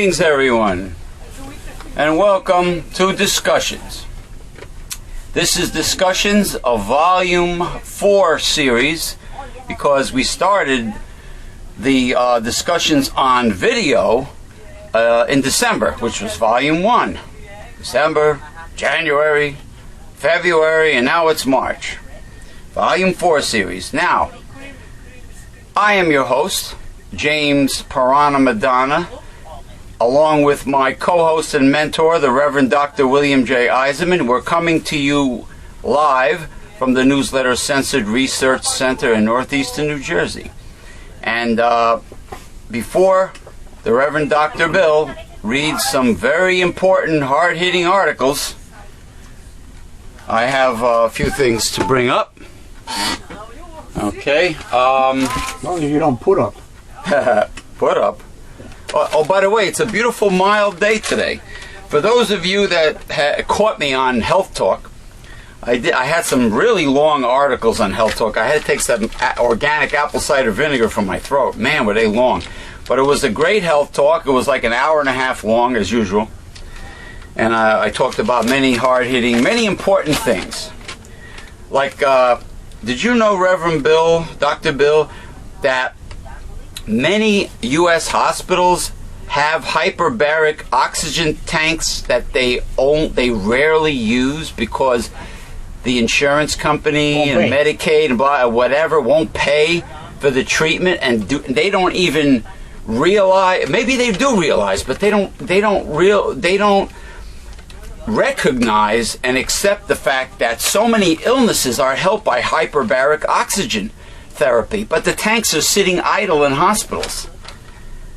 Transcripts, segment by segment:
Greetings, everyone, and welcome to Discussions. This is Discussions of Volume 4 series, because we started the discussions on video in December, which was Volume 1. December, January, February, and now it's March. Volume 4 series. Now, I am your host, James Parana Madonna, along with my co-host and mentor, the Reverend Dr. William J. Eisenman. We're coming to you live from the Newsletter Censored Research Center in northeastern New Jersey. And before the Reverend Dr. Bill reads some very important, hard-hitting articles, I have a few things to bring up. Okay. As long as you don't put up. Put up. Oh, by the way, it's a beautiful, mild day today. For those of you that caught me on Health Talk, I had some really long articles on Health Talk. I had to take some organic apple cider vinegar from my throat. Man, were they long. But it was a great Health Talk. It was like an hour and a half long, as usual. And I talked about many hard-hitting, many important things. Like, did you know, Reverend Bill, Dr. Bill, that many U.S. hospitals have hyperbaric oxygen tanks that they rarely use because the insurance company and Medicaid and blah, whatever won't pay for the treatment, and they don't even realize. Maybe they do realize, but they don't recognize and accept the fact that so many illnesses are helped by hyperbaric oxygen therapy, but the tanks are sitting idle in hospitals.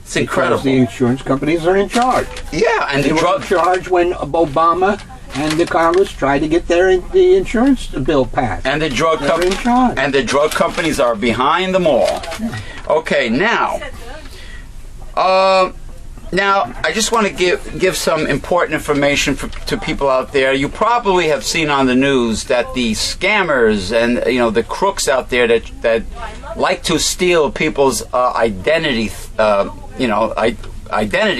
It's incredible. Because the insurance companies are in charge. Yeah, and they were in charge when Obama and the Congress tried to get the insurance bill passed. And the drug companies are behind them all. Yeah. Okay, now I just want to give some important information to people out there. You probably have seen on the news that the scammers and the crooks out there that like to steal people's identity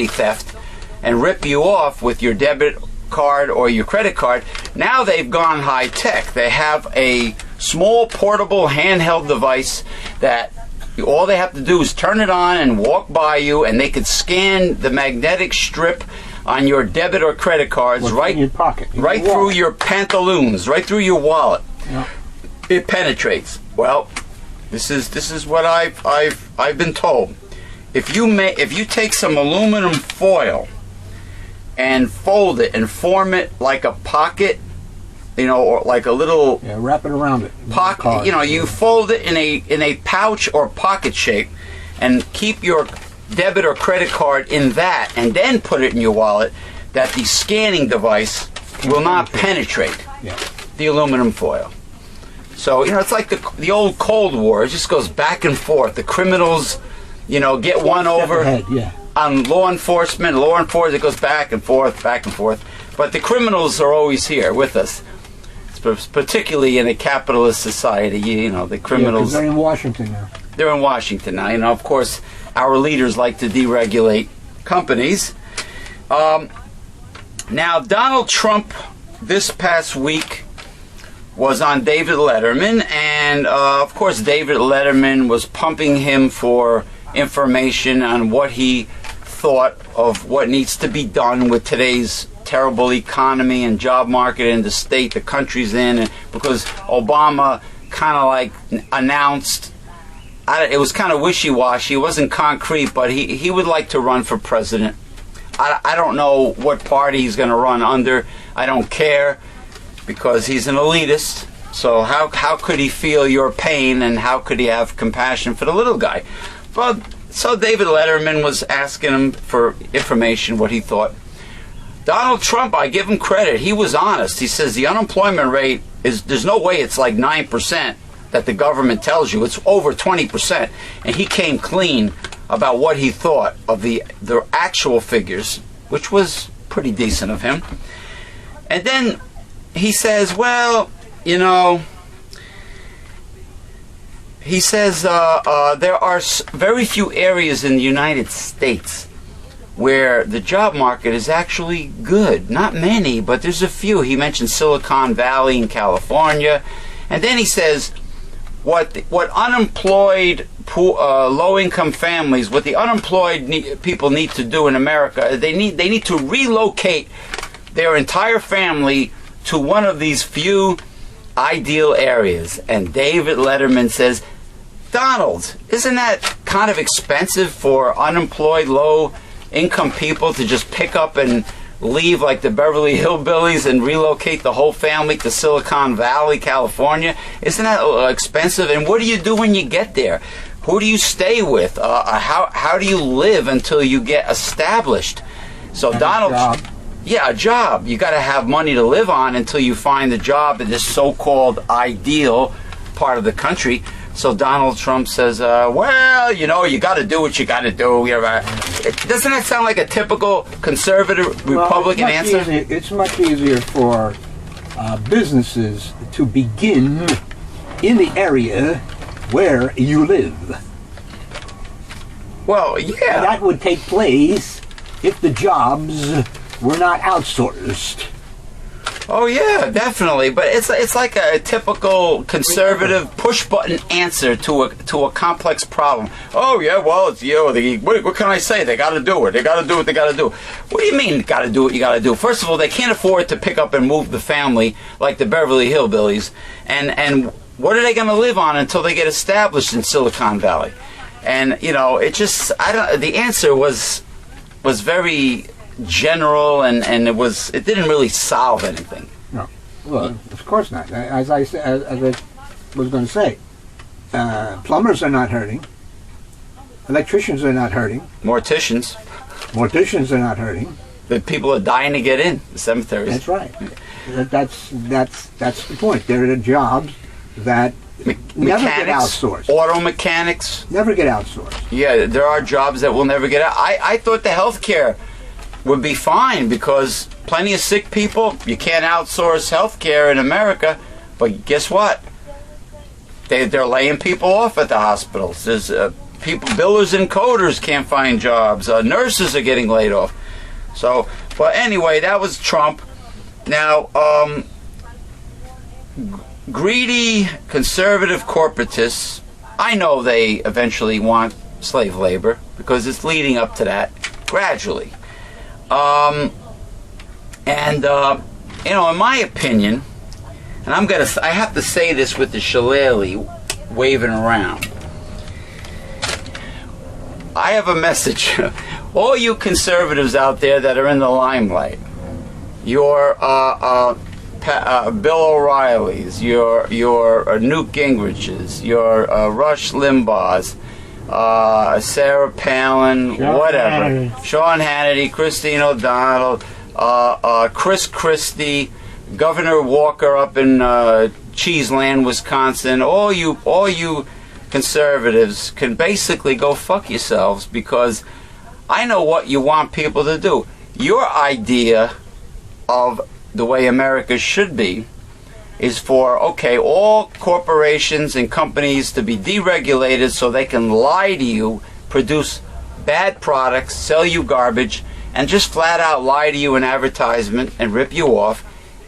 theft and rip you off with your debit card or your credit card. Now they've gone high tech. They have a small portable handheld device that all they have to do is turn it on and walk by you, and they could scan the magnetic strip on your debit or credit cards right in your pocket, right through your pantaloons, right through your wallet. Yeah. It penetrates. Well, this is what I've been told. If you take some aluminum foil and fold it and form it like a pocket, or like a little wrap it around it. Pocket, you fold it in a pouch or pocket shape, and keep your debit or credit card in that, and then put it in your wallet. That the scanning device will not penetrate the aluminum foil. So it's like the old Cold War. It just goes back and forth. The criminals, get one over on law enforcement. It goes back and forth, back and forth. But the criminals are always here with us. Particularly in a capitalist society, the criminals. They're in Washington now. They're in Washington now. Of course, our leaders like to deregulate companies. Now, Donald Trump this past week was on David Letterman, and of course, David Letterman was pumping him for information on what he thought of what needs to be done with today's terrible economy and job market in the state the country's in, and because Obama kind of like announced, it was kind of wishy-washy, it wasn't concrete, but he would like to run for president. I don't know what party he's going to run under. I don't care, because he's an elitist. So how could he feel your pain, and how could he have compassion for the little guy? But so David Letterman was asking him for information, what he thought. Donald Trump, I give him credit. He was honest. He says the unemployment rate there's no way it's like 9% that the government tells you. It's over 20%. And he came clean about what he thought of the actual figures, which was pretty decent of him. And then he says, well, He says there are very few areas in the United States where the job market is actually good. Not many, but there's a few. He mentioned Silicon Valley in California. And then he says what unemployed, low-income families, what the unemployed people need to do in America, they need to relocate their entire family to one of these few ideal areas. And David Letterman says, Donald, isn't that kind of expensive for unemployed, low-income people to just pick up and leave like the Beverly Hillbillies and relocate the whole family to Silicon Valley, California? Isn't that expensive? And what do you do when you get there? Who do you stay with? How do you live until you get established? So And Donald... a job. Yeah, a job. You got to have money to live on until you find a job in this so-called ideal part of the country. So Donald Trump says, well, you know, you got to do what you got to do. Doesn't that sound like a typical conservative Republican answer? It's much easier for businesses to begin in the area where you live. Well, yeah. And that would take place if the jobs were not outsourced. Oh yeah, definitely. But it's like a typical conservative push-button answer to a complex problem. Oh yeah, well it's what can I say? They got to do it. They got to do what they got to do. What do you mean got to do what you got to do? First of all, they can't afford to pick up and move the family like the Beverly Hillbillies. And what are they going to live on until they get established in Silicon Valley? And you know, it just the answer was very general, and it didn't really solve anything. No, well, of course not. As I was going to say, plumbers are not hurting, electricians are not hurting, Morticians, morticians are not hurting. the people are dying to get in the cemeteries. That's right. That's the point. There are jobs that never get outsourced. Auto mechanics. Never get outsourced. Yeah, there are jobs that will never get out. I thought the healthcare would be fine because plenty of sick people. You can't outsource healthcare in America, but guess what? They're laying people off at the hospitals. There's people, billers and coders can't find jobs. Nurses are getting laid off. So, but anyway, that was Trump. Now, greedy conservative corporatists, I know they eventually want slave labor because it's leading up to that gradually. You know, in my opinion, and I have to say this with the shillelagh waving around. I have a message. All you conservatives out there that are in the limelight, your Bill O'Reillys, your Newt Gingriches, your Rush Limbaughs, Sarah Palin, Sean Hannity, Christine O'Donnell, Chris Christie, Governor Walker up in Cheeseland, Wisconsin. All you conservatives can basically go fuck yourselves, because I know what you want people to do. Your idea of the way America should be is for, all corporations and companies to be deregulated so they can lie to you, produce bad products, sell you garbage, and just flat out lie to you in advertisement and rip you off.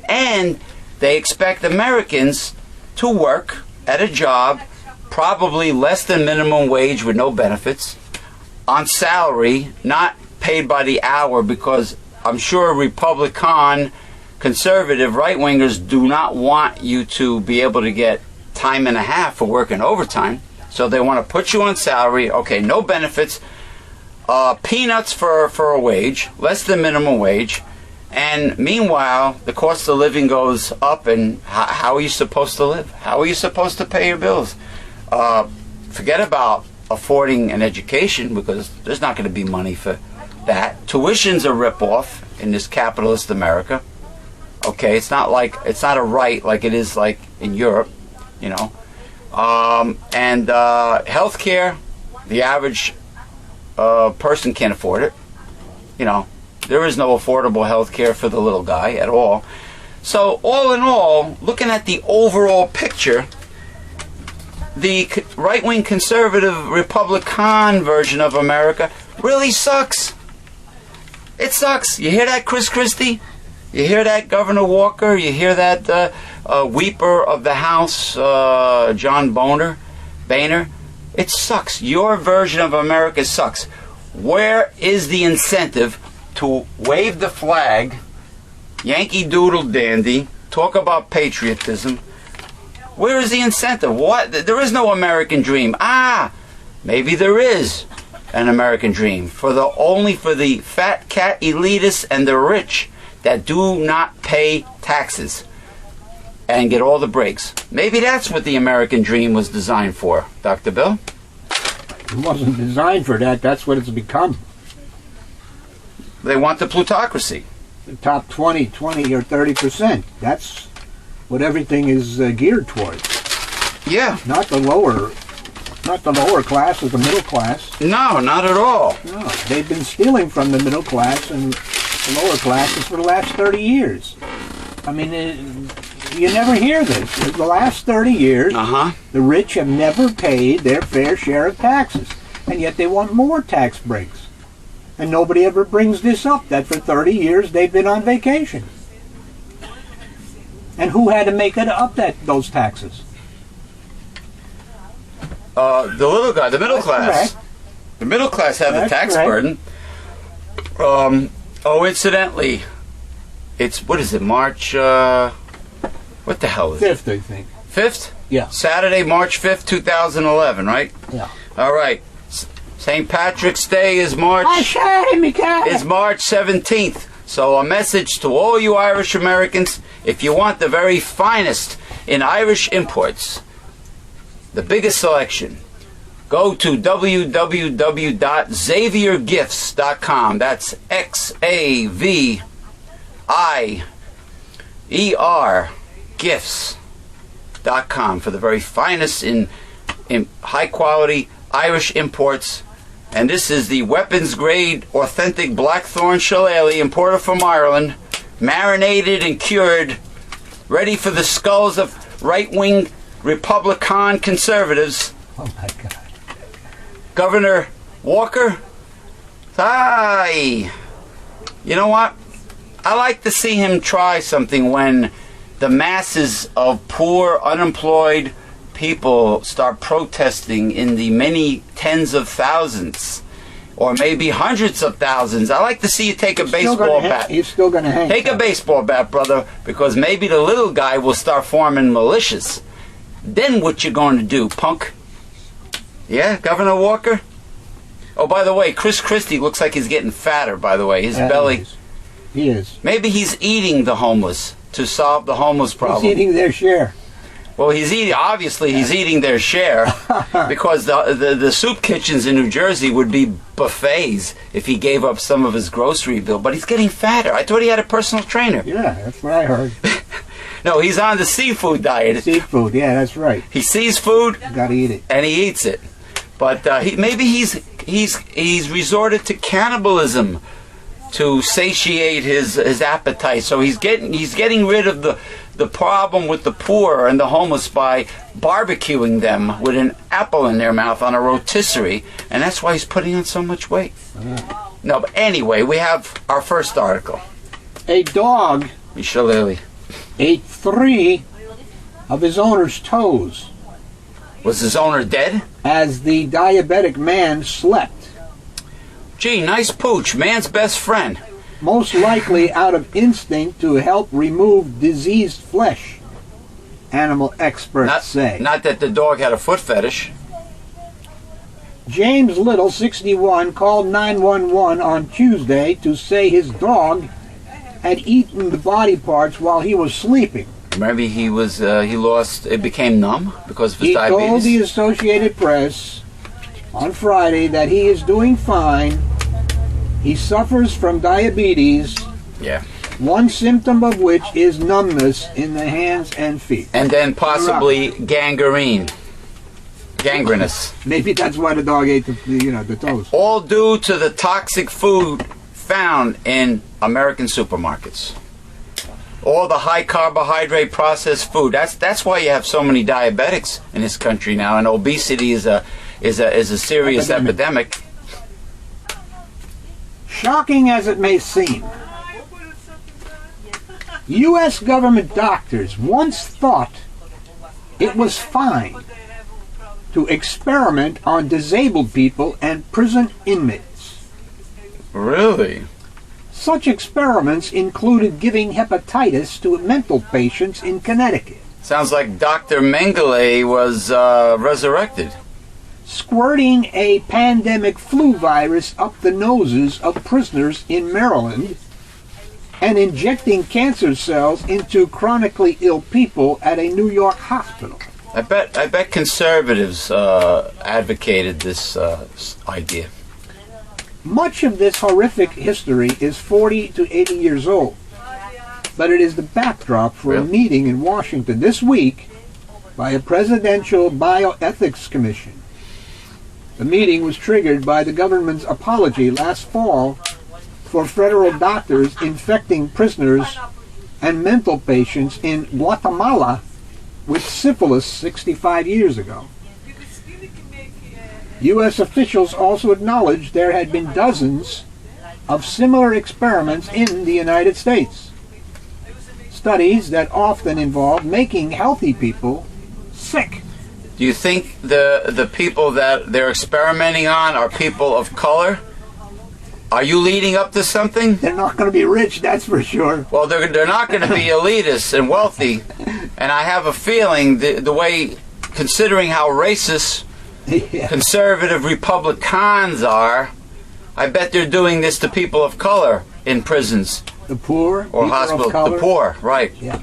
And they expect Americans to work at a job, probably less than minimum wage with no benefits, on salary, not paid by the hour, because I'm sure Republican, conservative, right-wingers do not want you to be able to get time and a half for working overtime. So they want to put you on salary, no benefits, peanuts for a wage, less than minimum wage. And meanwhile, the cost of living goes up, and how are you supposed to live? How are you supposed to pay your bills? Forget about affording an education, because there's not going to be money for that. Tuition's a ripoff in this capitalist America. It's not a right like it is like in Europe, and healthcare, the average person can't afford it. There is no affordable health care for the little guy at all. So all in all, looking at the overall picture, the right-wing conservative Republican version of America really sucks. It sucks. You hear that, Chris Christie? You hear that, Governor Walker? You hear that, Weeper of the House, John Boehner? It sucks. Your version of America sucks. Where is the incentive to wave the flag, Yankee Doodle Dandy, talk about patriotism? Where is the incentive? What? There is no American dream. Maybe there is an American dream only for the fat cat elitists and the rich that do not pay taxes and get all the breaks. Maybe that's what the American dream was designed for, Dr. Bill. It wasn't designed for that. That's what it's become. They want the plutocracy. The top 20 or 30%. That's what everything is geared towards. Yeah. Not the lower class or the middle class. No, not at all. No, they've been stealing from the middle class and the lower classes for the last 30 years. I mean, you never hear this. For the last 30 years, the rich have never paid their fair share of taxes, and yet they want more tax breaks. And nobody ever brings this up, that for 30 years they've been on vacation. And who had to make it up those taxes? The little guy, the middle That's class. correct. The middle class have the That's tax correct. burden. Incidentally, what is it, March, what the hell is it? 5th, I think. 5th? Yeah. Saturday, March 5th, 2011, right? Yeah. All right. St. Patrick's Day is March 17th. So a message to all you Irish Americans, if you want the very finest in Irish imports, the biggest selection, go to www.xaviergifts.com. That's XAVIER gifts.com for the very finest in high quality Irish imports. And this is the weapons grade authentic blackthorn shillelagh imported from Ireland, marinated and cured, ready for the skulls of right-wing Republican conservatives. Oh my God. Governor Walker, hi. You know what? I like to see him try something when the masses of poor, unemployed people start protesting in the many tens of thousands or maybe hundreds of thousands. I like to see you take a baseball bat. He's still going to hang. Take a baseball bat, brother, because maybe the little guy will start forming militias. Then what you going to do, punk? Yeah, Governor Walker? Oh, by the way, Chris Christie looks like he's getting fatter, by the way. His belly. He is. Maybe he's eating the homeless to solve the homeless problem. He's eating their share. Well, he's eating their share because the soup kitchens in New Jersey would be buffets if he gave up some of his grocery bill. But he's getting fatter. I thought he had a personal trainer. Yeah, that's what I heard. No, he's on the seafood diet. Seafood, yeah, that's right. He sees food, Got to eat it. and he eats it. But maybe he's resorted to cannibalism to satiate his appetite. So he's getting rid of the problem with the poor and the homeless by barbecuing them with an apple in their mouth on a rotisserie, and that's why he's putting on so much weight. No, but anyway, we have our first article. A dog Michelle Lilly. ate 3 of his owner's toes Was his owner dead? as the diabetic man slept, Gee, nice pooch, man's best friend. most likely out of instinct to help remove diseased flesh, animal experts say. Not that the dog had a foot fetish. James Little, 61, called 911 on Tuesday to say his dog had eaten the body parts while he was sleeping. Maybe it became numb because of his He told diabetes. the Associated Press on Friday that he is doing fine. He suffers from diabetes, Yeah. one symptom of which is numbness in the hands and feet. And then possibly gangrenous. Maybe that's why the dog ate the toes. All due to the toxic food found in American supermarkets. All the high carbohydrate processed food. That's why you have so many diabetics in this country now, and obesity is a serious epidemic. Shocking as it may seem, U.S. government doctors once thought it was fine to experiment on disabled people and prison inmates. Really? Such experiments included giving hepatitis to mental patients in Connecticut, Sounds like Dr. Mengele was resurrected. squirting a pandemic flu virus up the noses of prisoners in Maryland, and injecting cancer cells into chronically ill people at a New York hospital. I bet conservatives advocated this idea. Much of this horrific history is 40 to 80 years old, but it is the backdrop for a Really? meeting in Washington this week by a presidential bioethics commission. The meeting was triggered by the government's apology last fall for federal doctors infecting prisoners and mental patients in Guatemala with syphilis 65 years ago. U.S. officials also acknowledged there had been dozens of similar experiments in the United States. Studies that often involve making healthy people sick. Do you think the people that they're experimenting on are people of color? Are you leading up to something? They're not going to be rich, that's for sure. Well, they're not going to be elitist and wealthy, and I have a feeling the way, considering how racist Yeah. conservative Republicans are, I bet they're doing this to people of color in prisons The poor, or people of hospitals. color, The poor, right? Yeah.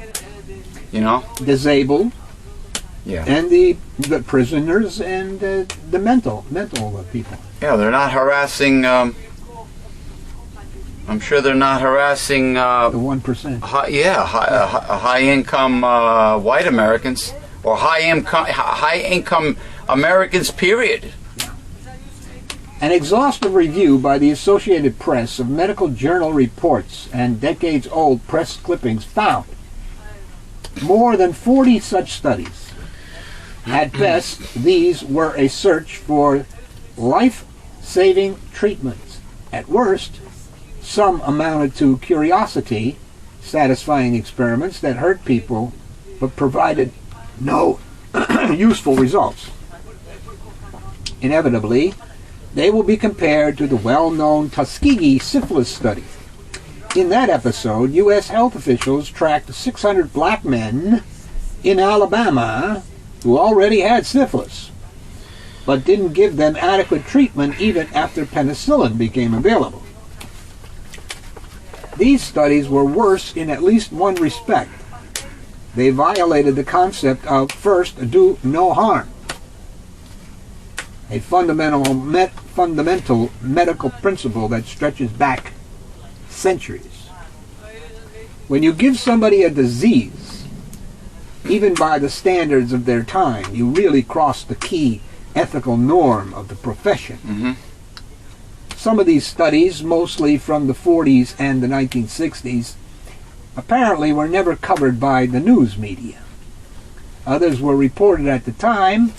You know? disabled, Yeah. and the prisoners and the mental people. Yeah, they're not harassing. I'm sure they're not harassing. The 1%. High income white Americans or high income Americans. Period. An exhaustive review by the Associated Press of medical journal reports and decades-old press clippings found more than 40 such studies. At best, these were a search for life-saving treatments. At worst, some amounted to curiosity, satisfying experiments that hurt people but provided no useful results. Inevitably, they will be compared to the well-known Tuskegee syphilis study. In that episode, U.S. health officials tracked 600 black men in Alabama who already had syphilis, but didn't give them adequate treatment even after penicillin became available. These studies were worse in at least one respect. They violated the concept of first, do no harm, a fundamental medical principle that stretches back centuries. When you give somebody a disease, even by the standards of their time, you really cross the key ethical norm of the profession. Mm-hmm. Some of these studies, mostly from the 40s and the 1960s, apparently were never covered by the news media. Others were reported at the time,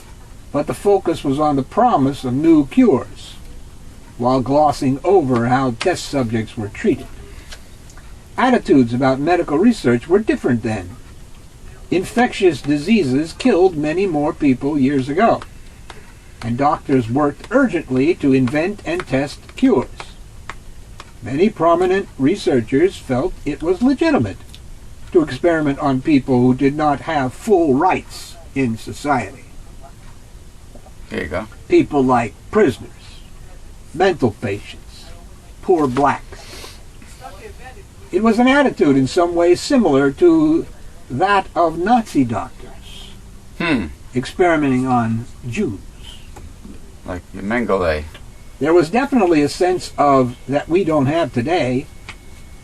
but the focus was on the promise of new cures, while glossing over how test subjects were treated. Attitudes about medical research were different then. Infectious diseases killed many more people years ago, and doctors worked urgently to invent and test cures. Many prominent researchers felt it was legitimate to experiment on people who did not have full rights in society. There you go. People like prisoners, mental patients, poor blacks. It was an attitude in some ways similar to that of Nazi doctors experimenting on Jews. Like Mengele. There was definitely a sense of, that we don't have today,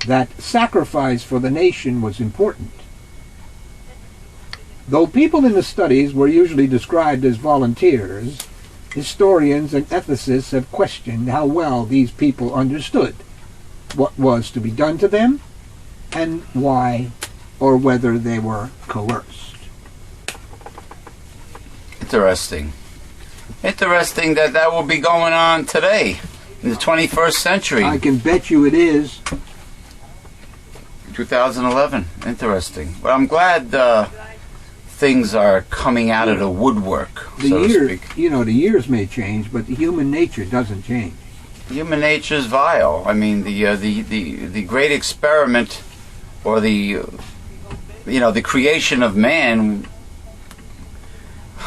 that sacrifice for the nation was important. Though people in the studies were usually described as volunteers, historians and ethicists have questioned how well these people understood what was to be done to them and why, or whether they were coerced. Interesting. Interesting that will be going on today. in the 21st century. I can bet you it is. 2011. Interesting. But I'm glad things are coming out of the woodwork, so to speak. The years may change, but the human nature doesn't change. Human nature is vile. I mean, the great experiment, or the creation of man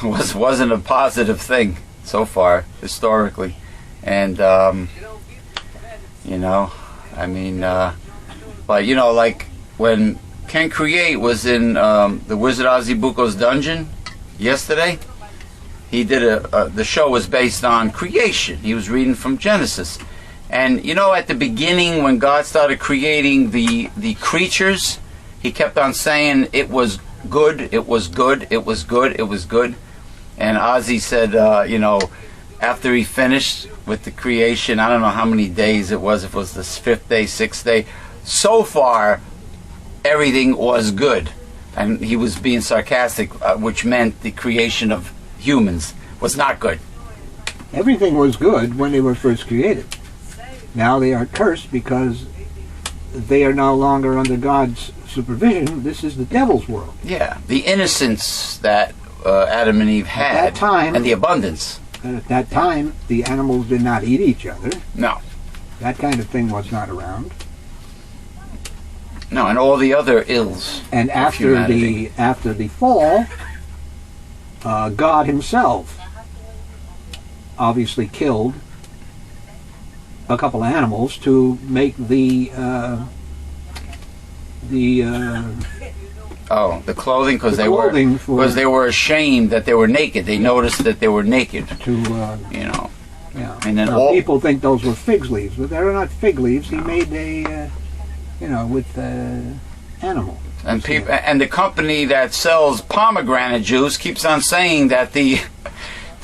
wasn't a positive thing so far historically, and but like when Ken Create was in the Wizard Azibuko's dungeon yesterday, he did the show was based on creation. He was reading from Genesis, and at the beginning when God started creating the creatures, he kept on saying it was good, it was good, it was good, it was good. And Ozzy said, after he finished with the creation, I don't know how many days it was, if it was the 5th day, 6th day, so far everything was good. And he was being sarcastic, which meant the creation of humans was not good. Everything was good when they were first created. Now they are cursed because they are no longer under God's supervision. This is the devil's world. Yeah, the innocence that Adam and Eve had, at that time, and the abundance. And at that time, the animals did not eat each other. No. That kind of thing was not around. No, and all the other ills. And after the fall, God Himself obviously killed a couple of animals to make the clothing, because they were ashamed that they were naked. They noticed that they were naked. Yeah. And then people think those were fig leaves, but they're not fig leaves. He made with animal. And and the company that sells pomegranate juice keeps on saying that the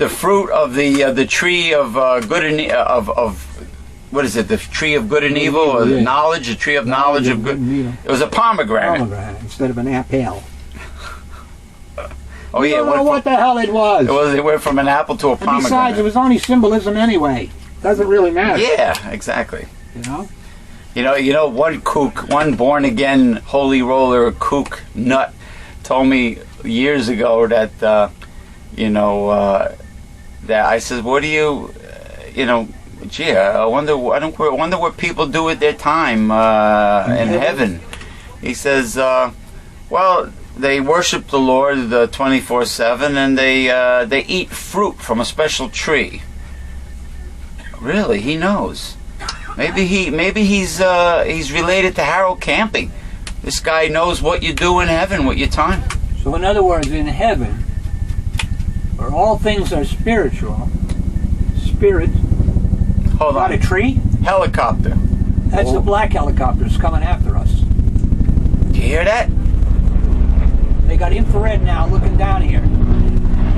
fruit of the tree of good and of what is it? The tree of good and evil, or the knowledge, the tree of knowledge of good. It was a pomegranate. Pomegranate instead of an apple. Oh yeah. I don't know what the hell it was. It went from an apple to a pomegranate. Besides, it was only symbolism anyway. Doesn't really matter. Yeah, exactly. One born again holy roller kook nut told me years ago that that I said, what do you gee, I wonder what people do with their time in heaven. He says, well, they worship the Lord 24/7, and they eat fruit from a special tree. Really, he knows. Maybe he's related to Harold Camping. This guy knows what you do in heaven with your time. So in other words, in heaven, where all things are spiritual, spirit. Hold on. A tree? Helicopter. That's the black helicopters coming after us. Do you hear that? They got infrared now looking down here.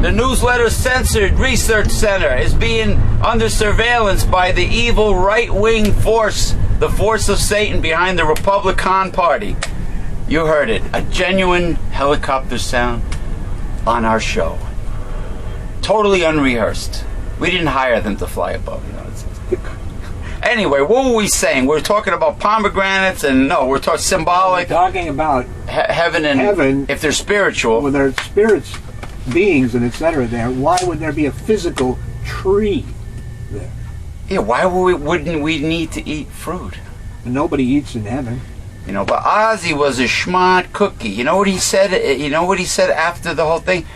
The Newsletter Censored Research Center is being under surveillance by the evil right-wing force, the force of Satan behind the Republican Party. You heard it. A genuine helicopter sound on our show. Totally unrehearsed. We didn't hire them to fly above the United States. Anyway, what were we saying? We're talking about pomegranates, and we're talking symbolic. We're talking about heaven, if they're spiritual. When they're spirits, beings, and etc. there, why would there be a physical tree there? Yeah, why wouldn't we need to eat fruit? And nobody eats in heaven. But Ozzy was a schmart cookie. You know what he said? After the whole thing?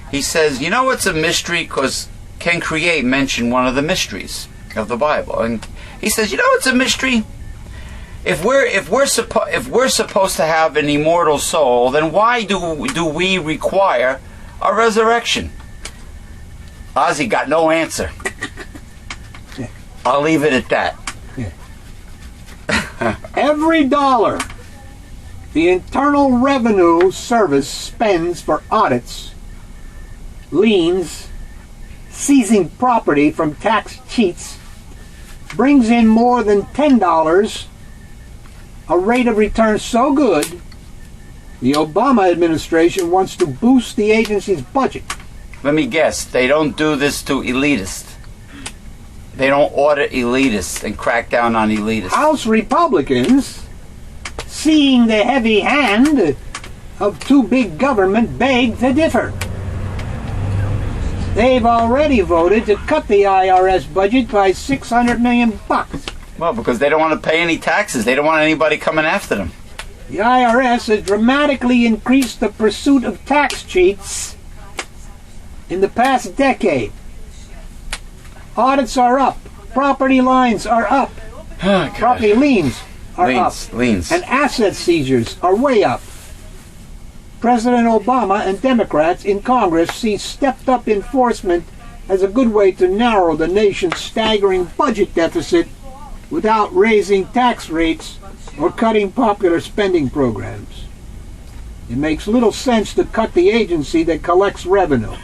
He says, it's a mystery, because Ken Create mentioned one of the mysteries of the Bible, and he says, it's a mystery. If we're supposed to have an immortal soul, then why do we require a resurrection? Ozzy got no answer. Yeah. I'll leave it at that. Yeah. Every dollar the Internal Revenue Service spends for audits, liens, seizing property from tax cheats brings in more than $10, a rate of return so good the Obama administration wants to boost the agency's budget. Let me guess, they don't do this to elitists. they don't audit elitists and crack down on elitists. House Republicans, seeing the heavy hand of too big government, beg to differ. They've already voted to cut the IRS budget by $600 million. Well, because they don't want to pay any taxes. They don't want anybody coming after them. The IRS has dramatically increased the pursuit of tax cheats in the past decade. Audits are up. Property lines are up. Oh, Property liens are up. Liens. And asset seizures are way up. President Obama and Democrats in Congress see stepped-up enforcement as a good way to narrow the nation's staggering budget deficit without raising tax rates or cutting popular spending programs. It makes little sense to cut the agency that collects revenue.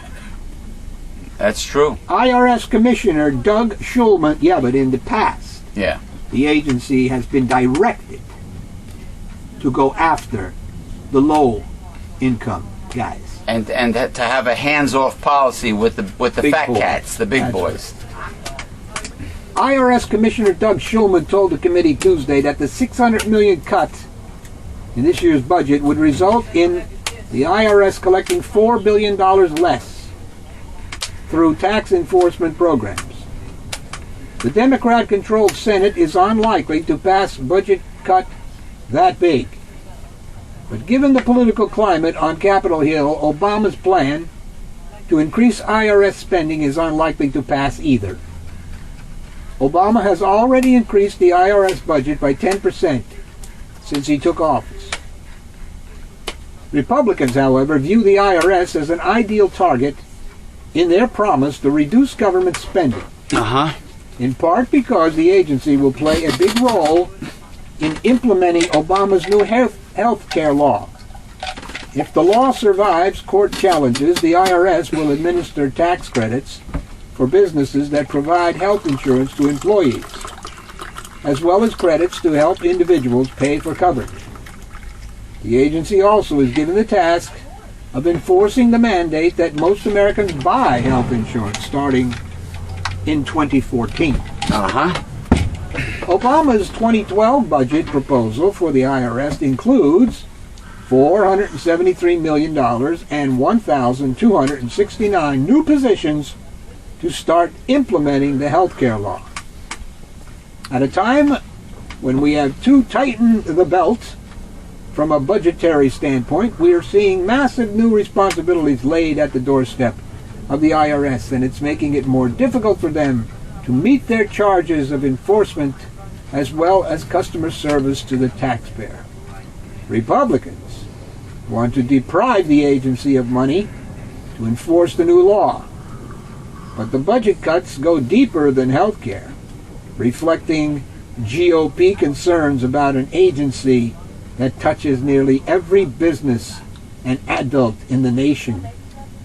That's true. IRS Commissioner Doug Shulman, but in the past, the agency has been directed to go after the low-income guys. And to have a hands-off policy with the Big fat boys. cats, the big That's boys. IRS Commissioner Doug Shulman told the committee Tuesday that the $600 million cut in this year's budget would result in the IRS collecting $4 billion less through tax enforcement programs. The Democrat-controlled Senate is unlikely to pass a budget cut that big. But given the political climate on Capitol Hill, Obama's plan to increase IRS spending is unlikely to pass either. Obama has already increased the IRS budget by 10% since he took office. Republicans, however, view the IRS as an ideal target in their promise to reduce government spending, in part because the agency will play a big role in implementing Obama's new health care law. If the law survives court challenges, the IRS will administer tax credits for businesses that provide health insurance to employees, as well as credits to help individuals pay for coverage. The agency also is given the task of enforcing the mandate that most Americans buy health insurance starting in 2014. Obama's 2012 budget proposal for the IRS includes $473 million and 1,269 new positions to start implementing the health care law. At a time when we have to tighten the belt from a budgetary standpoint, we are seeing massive new responsibilities laid at the doorstep of the IRS, and it's making it more difficult for them to meet their charges of enforcement as well as customer service to the taxpayer. Republicans want to deprive the agency of money to enforce the new law, but the budget cuts go deeper than health care, reflecting GOP concerns about an agency that touches nearly every business and adult in the nation,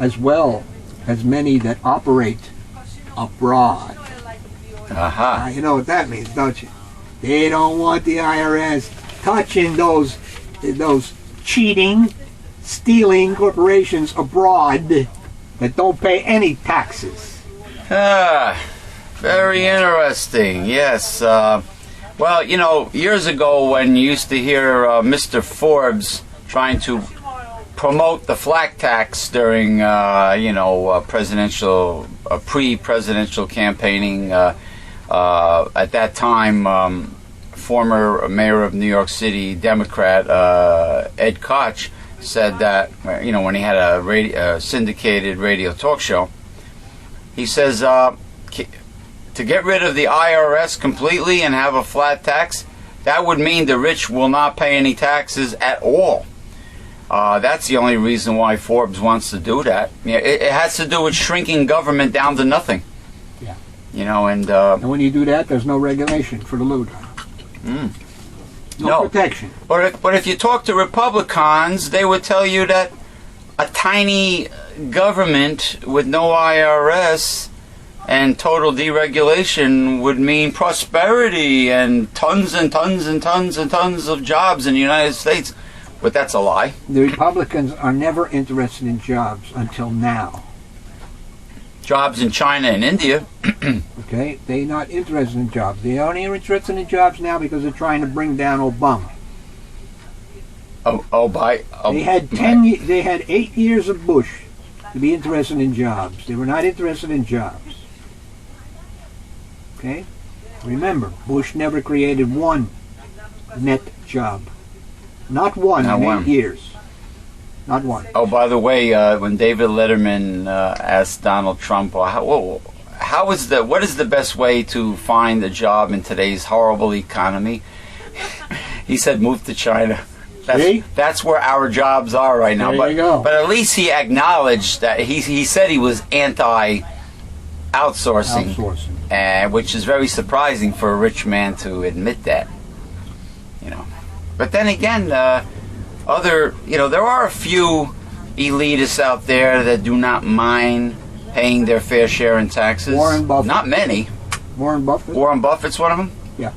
as well as many that operate abroad. You know what that means, don't you? They don't want the IRS touching those cheating, stealing corporations abroad that don't pay any taxes. Very interesting. Yes. Well, you know, years ago when you used to hear Mr. Forbes trying to promote the flat tax during, pre-presidential campaigning, at that time, former mayor of New York City, Democrat Ed Koch, said that, when he had a syndicated radio talk show, he says, to get rid of the IRS completely and have a flat tax, that would mean the rich will not pay any taxes at all. That's the only reason why Forbes wants to do that. It has to do with shrinking government down to nothing. Yeah. And when you do that, there's no regulation for the loot. No protection. But if you talk to Republicans, they would tell you that a tiny government with no IRS and total deregulation would mean prosperity and tons and tons and tons and tons of jobs in the United States. But that's a lie. The Republicans are never interested in jobs until now. jobs in China and India. Okay, they're not interested in jobs. They only are interested in jobs now because they're trying to bring down Obama. They had They had 8 years of Bush to be interested in jobs. They were not interested in jobs. Okay, remember, Bush never created one net job. Not one in 8 years. Not one. Oh, by the way, when David Letterman asked Donald Trump, what is the best way to find a job in today's horrible economy? He said, move to China. That's where our jobs are right now. There you go. But at least he acknowledged that he said he was anti-outsourcing, which is very surprising for a rich man to admit that. But then again, there are a few elitists out there that do not mind paying their fair share in taxes. Warren Buffett. Not many. Warren Buffett. Warren Buffett's one of them? Yeah.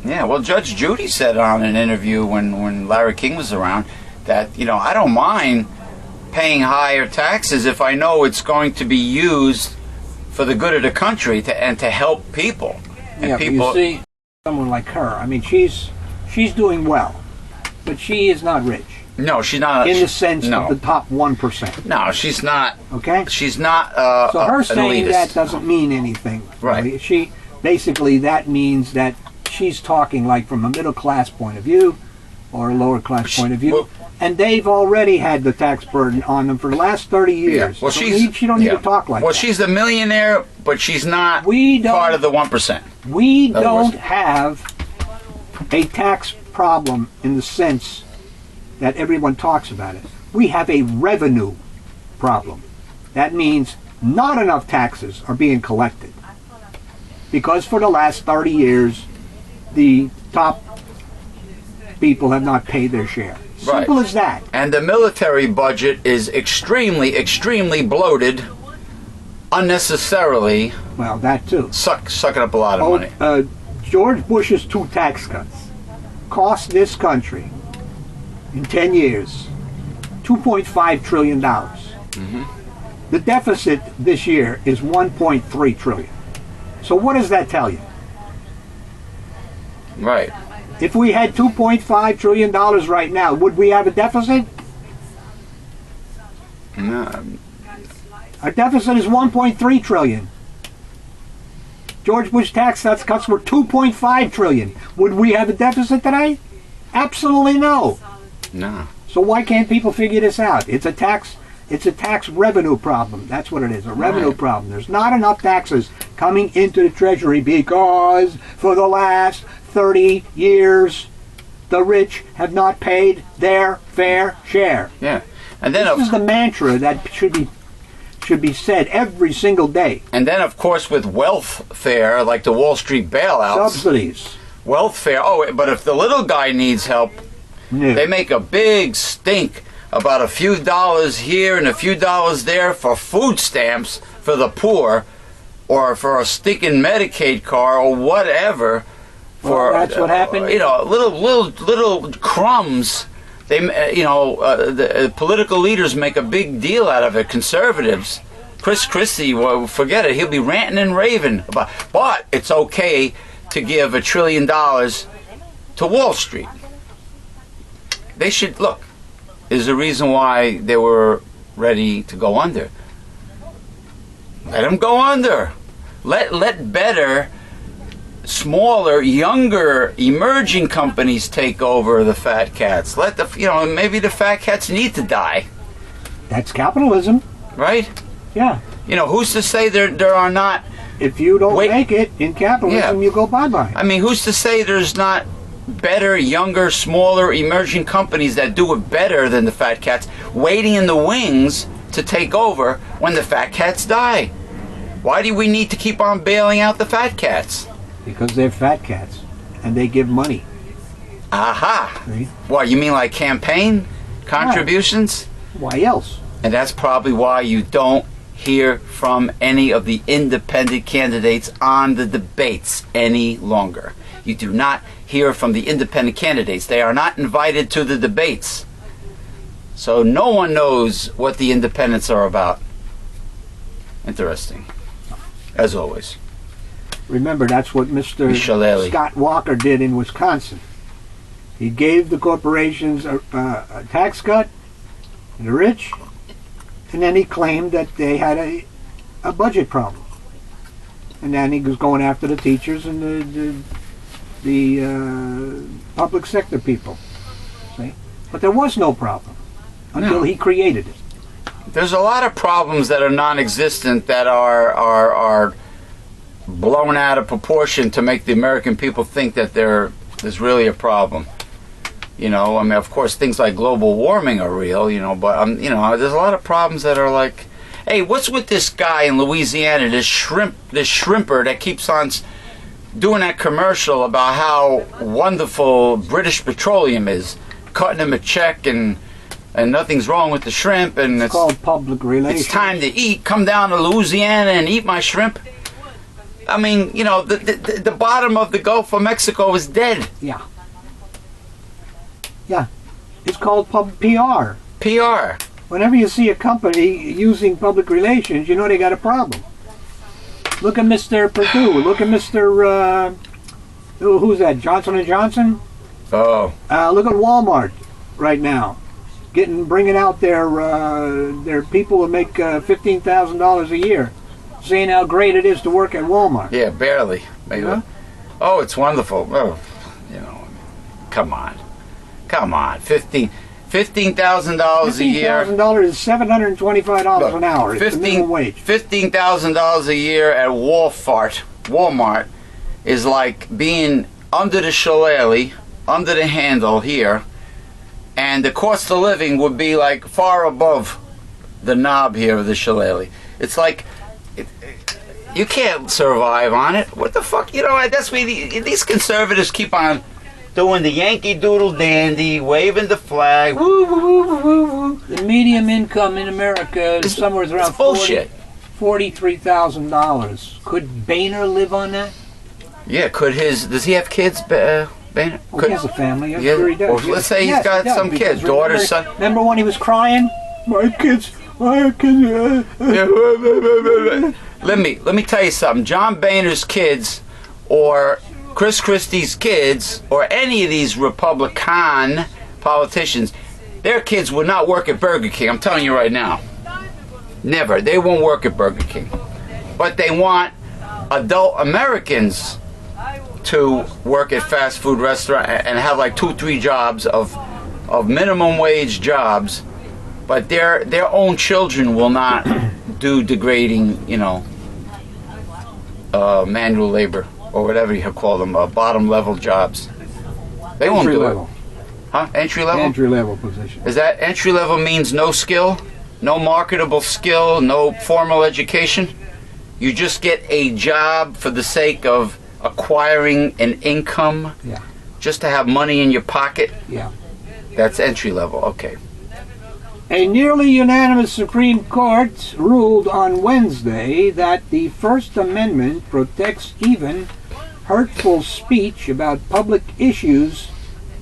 Yeah, well, Judge Judy said on an interview when Larry King was around that, I don't mind paying higher taxes if I know it's going to be used for the good of the country and to help people. And yeah, people, but you see, someone like her, I mean, she's doing well, but she is not rich. No, she's not. In the sense of the top 1%. No, she's not. Okay? She's not so her saying elitist. that doesn't mean anything. Right. Really. That means that she's talking like from a middle class point of view or a lower class point of view. Well, and they've already had the tax burden on them for the last 30 years. Yeah. Well, she don't need to talk like that. Well, she's a millionaire, but she's not part of the 1%. We don't have a tax problem in the sense that everyone talks about it. We have a revenue problem. That means not enough taxes are being collected. Because for the last 30 years, the top people have not paid their share. Simple as that. And the military budget is extremely, extremely bloated, unnecessarily. Well, that too. Sucking up a lot of money. George Bush's 2 tax cuts cost this country in 10 years $2.5 trillion. Mm-hmm. The deficit this year is $1.3 trillion. So what does that tell you? Right. If we had $2.5 trillion right now, would we have a deficit? No. Our deficit is $1.3 trillion. George Bush tax cuts were $2.5 trillion. Would we have a deficit today? Absolutely no. No. So why can't people figure this out? It's a tax revenue problem. That's what it is, a revenue problem. There's not enough taxes coming into the Treasury because for the last 30 years, the rich have not paid their fair share. Yeah. And then this is the mantra that should be said every single day. And then, of course, with welfare, like the Wall Street bailouts. Subsidies. Welfare. Oh, but if the little guy needs help, they make a big stink about a few dollars here and a few dollars there for food stamps for the poor, or for a stinking Medicaid car or whatever. That's what happened. Little crumbs. The political leaders make a big deal out of it. Conservatives, Chris Christie, well, forget it. He'll be ranting and raving about. But it's okay to give $1 trillion to Wall Street. They should look. Is the reason why they were ready to go under. Let them go under. Let better, smaller, younger, emerging companies take over the fat cats. Maybe the fat cats need to die. That's capitalism. Right? Yeah. Who's to say there are not... If you don't make it in capitalism, you go bye-bye. I mean, who's to say there's not better, younger, smaller, emerging companies that do it better than the fat cats, waiting in the wings to take over when the fat cats die? Why do we need to keep on bailing out the fat cats? Because they're fat cats, and they give money. Aha! See? What, you mean like campaign contributions? Why else? And that's probably why you don't hear from any of the independent candidates on the debates any longer. You do not hear from the independent candidates. They are not invited to the debates. So no one knows what the independents are about. Interesting. As always. Remember, that's what Mr. Michelele. Scott Walker did in Wisconsin. He gave the corporations a tax cut, the rich, and then he claimed that they had a budget problem. And then he was going after the teachers and the public sector people. See? But there was no problem until he created it. There's a lot of problems that are non-existent that are blown out of proportion to make the American people think that there's really a problem. You know, I mean, of course, things like global warming are real, you know, but, you know, there's a lot of problems that are like, hey, what's with this guy in Louisiana, this shrimper that keeps on doing that commercial about how wonderful British Petroleum is, cutting him a check and nothing's wrong with the shrimp, and It's called public relations. it's time to eat. Come down to Louisiana and eat my shrimp. I mean, you know, the bottom of the Gulf of Mexico is dead. Yeah. Yeah. It's called PR. PR. Whenever you see a company using public relations, you know they got a problem. Look at Mr. Purdue. Look at Mr. Who's that? Johnson & Johnson? Oh. Look at Walmart right now. Bringing out their people who make $15,000 a year, saying how great it is to work at Walmart. Yeah, barely. Maybe. Huh? Oh, it's wonderful. Oh, you know, come on. $15,000 a year. $15,000 is $725 an hour. It's the minimum wage. $15,000 a year at Walmart is like being under the shillelagh, under the handle here, and the cost of living would be like far above the knob here of the shillelagh. It's like you can't survive on it. What the fuck? You know, that's why these conservatives keep on doing the Yankee Doodle Dandy, waving the flag. Woo, woo, woo, woo, woo. The median income in America is somewhere around bullshit. $43,000. Could Boehner live on that? Yeah, does he have kids, Boehner? Well, he has a family. I'm Yeah, sure he does. well, let's say he's got some kids, daughter, remember, son. Remember when he was crying? My kids. Let me tell you something. John Boehner's kids, or Chris Christie's kids, or any of these Republican politicians, their kids would not work at Burger King. I'm telling you right now. Never. They won't work at Burger King. But they want adult Americans to work at fast food restaurant and have like 2-3 jobs of minimum wage jobs, but their own children will not do degrading, you know, manual labor or whatever you call them, bottom level jobs. They won't do it. Huh? Entry level? Entry level position. Is that entry level means no skill, no marketable skill, no formal education? You just get a job for the sake of acquiring an income, Yeah. just to have money in your pocket. Yeah. That's entry level. Okay. A nearly unanimous Supreme Court ruled on Wednesday that the First Amendment protects even hurtful speech about public issues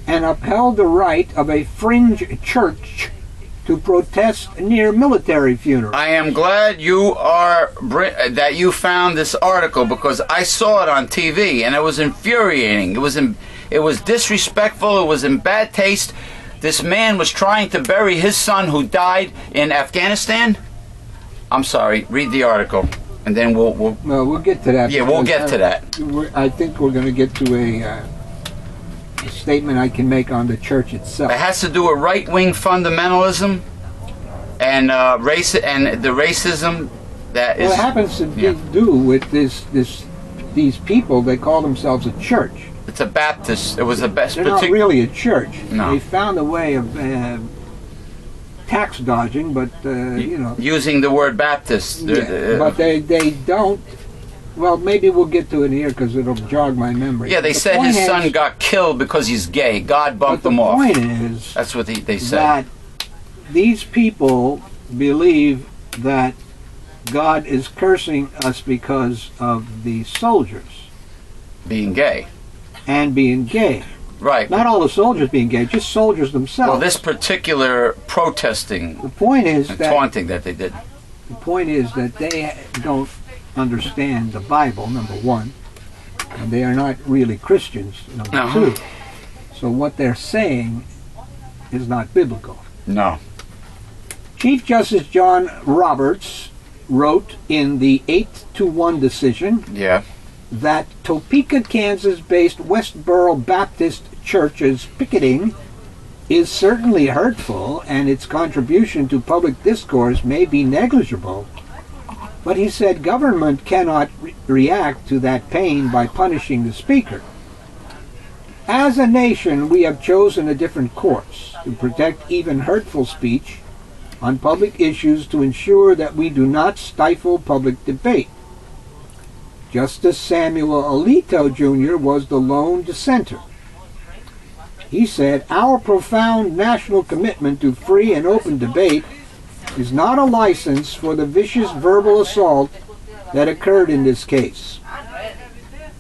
and upheld the right of a fringe church to protest near military funerals. I am glad that you found this article, because I saw it on TV and it was infuriating. It was disrespectful. It was in bad taste. This man was trying to bury his son who died in Afghanistan. I'm sorry. Read the article, and then we'll get to that. Yeah, we'll get to that. I think we're going to get to a statement I can make on the church itself. It has to do with right-wing fundamentalism and the racism that is. Well, it happens to do with these people. They call themselves a church. It's a Baptist. It was a best. They're not really a church. No. They found a way of tax dodging, but you know, using the word Baptist. But they don't. Well, maybe we'll get to it here because it'll jog my memory. Yeah, they said his son got killed because he's gay. God bumped him off. The point is, that's what they said. That these people believe that God is cursing us because of the soldiers being gay. And being gay. Right. Not all the soldiers being gay, just soldiers themselves. Well, this particular protesting. The point is and taunting that they did. The point is that they don't understand the Bible, number one, and they are not really Christians, number two. So what they're saying is not biblical. No. Chief Justice John Roberts wrote in the 8-1 decision that Topeka, Kansas-based Westboro Baptist Church's picketing is certainly hurtful and its contribution to public discourse may be negligible, but he said government cannot react to that pain by punishing the speaker. As a nation, we have chosen a different course to protect even hurtful speech on public issues to ensure that we do not stifle public debate. Justice Samuel Alito Jr. was the lone dissenter. He said, "Our profound national commitment to free and open debate is not a license for the vicious verbal assault that occurred in this case."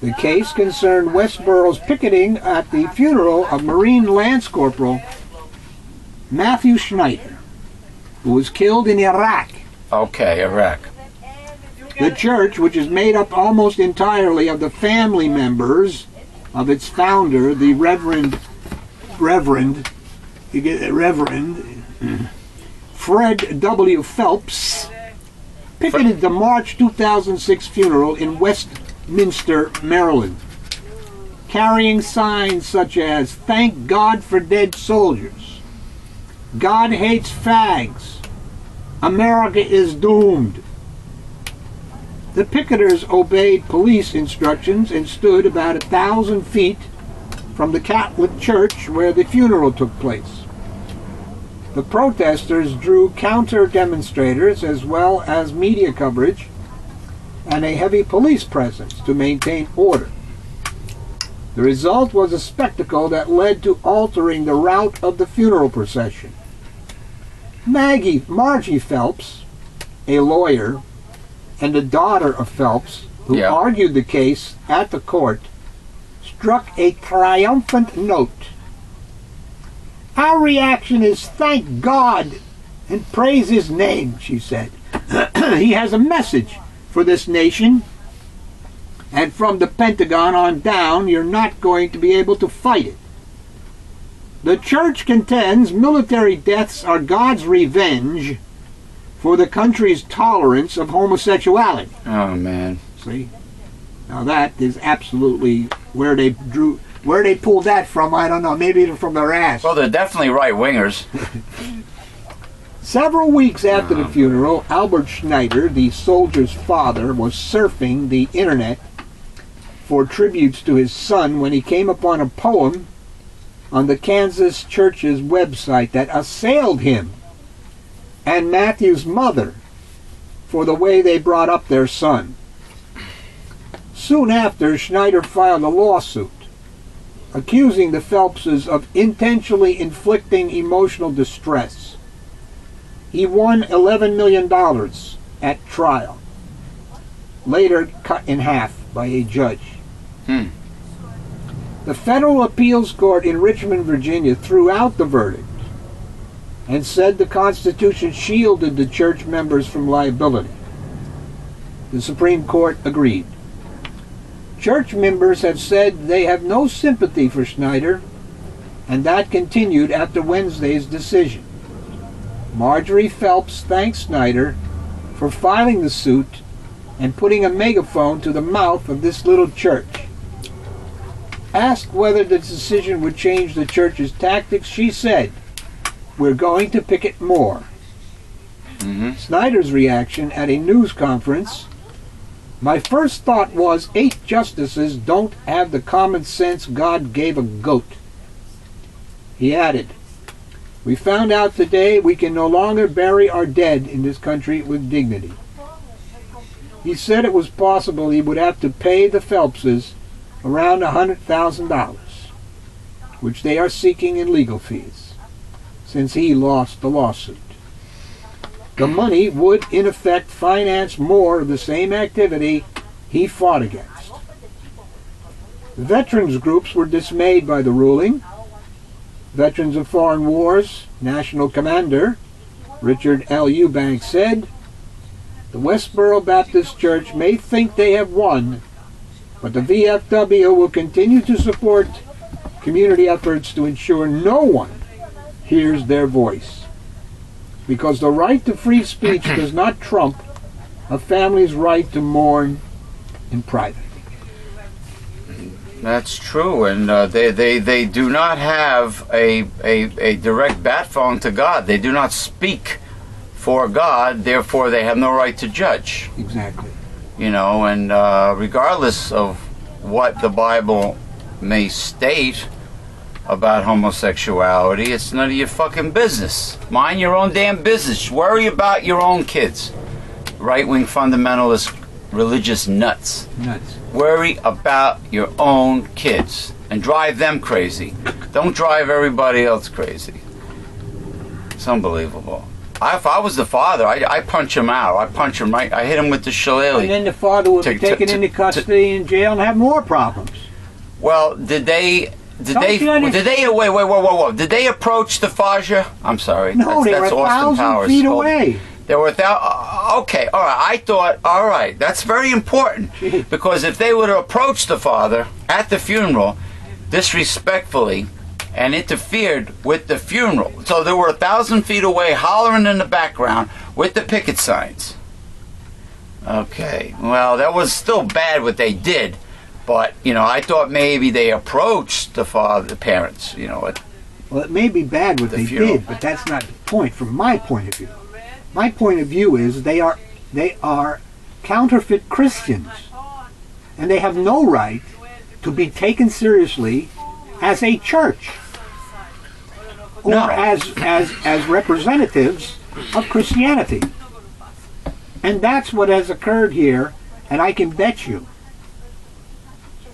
The case concerned Westboro's picketing at the funeral of Marine Lance Corporal Matthew Schneider, who was killed in Iraq. Okay, Iraq. The church, which is made up almost entirely of the family members of its founder, the Reverend Fred W. Phelps, picketed the March 2006 funeral in Westminster, Maryland, carrying signs such as "Thank God for Dead Soldiers," "God Hates Fags," "America is Doomed." The picketers obeyed police instructions and stood about 1,000 feet from the Catholic church where the funeral took place. The protesters drew counter-demonstrators as well as media coverage and a heavy police presence to maintain order. The result was a spectacle that led to altering the route of the funeral procession. Margie Phelps, a lawyer, and the daughter of Phelps, who argued the case at the court, struck a triumphant note. "Our reaction is thank God and praise His name," she said. "He has a message for this nation, and from the Pentagon on down, you're not going to be able to fight it. The church contends military deaths are God's revenge for the country's tolerance of homosexuality." Oh, man. See? Now that is absolutely where they pulled that from, I don't know. Maybe from their ass. Well, they're definitely right-wingers. Several weeks after the funeral, Albert Schneider, the soldier's father, was surfing the internet for tributes to his son when he came upon a poem on the Kansas church's website that assailed him and Matthew's mother for the way they brought up their son. Soon after, Schneider filed a lawsuit accusing the Phelpses of intentionally inflicting emotional distress. He won $11 million at trial, later cut in half by a judge. The federal appeals court in Richmond, Virginia threw out the verdict and said the Constitution shielded the church members from liability. The Supreme Court agreed. Church members have said they have no sympathy for Schneider, and that continued after Wednesday's decision. Marjorie Phelps thanked Schneider for filing the suit and putting a megaphone to the mouth of this little church. Asked whether the decision would change the church's tactics, she said, "We're going to picket more." Schneider's reaction at a news conference: "My first thought was 8 justices don't have the common sense God gave a goat." He added, "We found out today we can no longer bury our dead in this country with dignity." He said it was possible he would have to pay the Phelpses around $100,000, which they are seeking in legal fees, since he lost the lawsuit. The money would, in effect, finance more of the same activity he fought against. Veterans groups were dismayed by the ruling. Veterans of Foreign Wars National Commander Richard L. Eubanks said, The Westboro Baptist Church may think they have won, but the VFW will continue to support community efforts to ensure no one hears their voice. Because the right to free speech does not trump a family's right to mourn in private. That's true, and they do not have a direct bat phone to God. They do not speak for God, therefore they have no right to judge. Exactly. You know, and regardless of what the Bible may state about homosexuality, it's none of your fucking business. Mind your own damn business. Worry about your own kids. Right-wing fundamentalist religious nuts. Worry about your own kids and drive them crazy. Don't drive everybody else crazy. It's unbelievable. If I was the father, I punch him out. I punch him right. I hit him with the shillelagh. And then the father would be taken into custody in jail and have more problems. Well, did they approach the Faja? I'm sorry. No, they were 1,000 feet away. They were okay, all right. I thought, all right, that's very important. Because if they would have approached the father at the funeral disrespectfully and interfered with the funeral, so they were 1,000 feet away hollering in the background with the picket signs. Okay, well, that was still bad what they did. But, you know, I thought maybe they approached the parents, you know. Well, it may be bad what they did, but that's not the point from my point of view. My point of view is they are counterfeit Christians, and they have no right to be taken seriously as a church or as representatives of Christianity. And that's what has occurred here, and I can bet you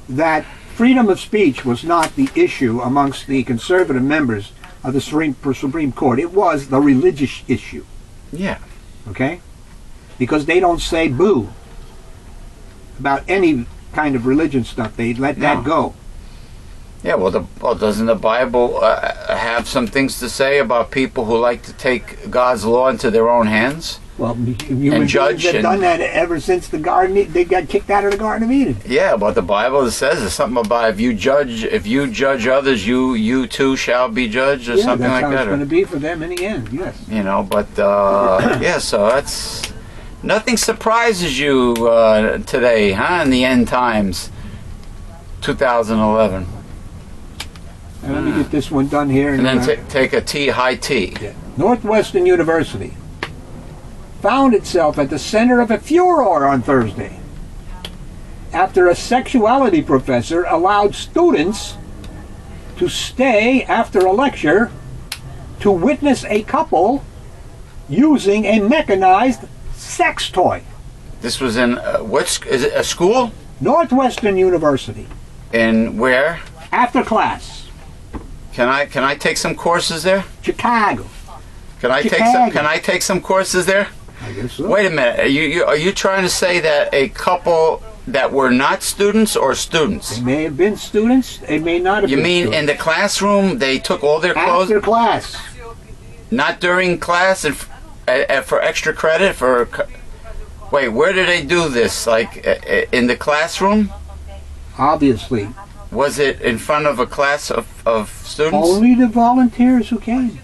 that freedom of speech was not the issue amongst the conservative members of the Supreme Court. It was the religious issue. Yeah. Okay? Because they don't say boo about any kind of religion stuff. They let that go. Yeah, well, doesn't the Bible have some things to say about people who like to take God's law into their own hands? Well, human beings have done that ever since the garden. They got kicked out of the Garden of Eden. Yeah, but the Bible says there's something about if you judge others, you too shall be judged, or something like that. That's how it's going to be for them in the end. Yes. You know, but yeah, so that's nothing surprises you today, huh? In the end times, 2011. And let me get this one done here, and then take a high tea. Yeah. Northwestern University found itself at the center of a furor on Thursday after a sexuality professor allowed students to stay after a lecture to witness a couple using a mechanized sex toy. This was in is it a school? Northwestern University. And where? After class. Can I take some courses there? Chicago. Can I take some courses there? I guess so. Wait a minute. Are you trying to say that a couple that were not students or students? They may have been students. They may not have been students. You mean in the classroom they took all their clothes? After class. Not during class and for extra credit? Wait, where did they do this? Like in the classroom? Obviously. Was it in front of a class of students? Only the volunteers who came.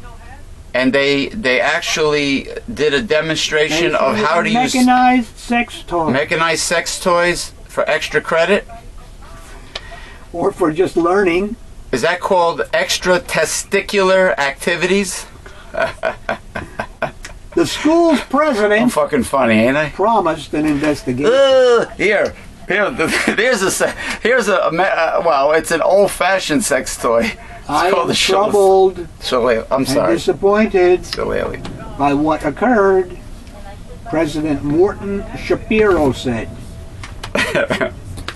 And they actually did a demonstration of how to use mechanized sex toys. Mechanized sex toys for extra credit? Or for just learning. Is that called extra testicular activities? The school's president I'm fucking funny, ain't I? Promised an investigation. Here's a well, it's an old-fashioned sex toy. I am troubled I'm sorry. and disappointed by what occurred, President Morton Shapiro said.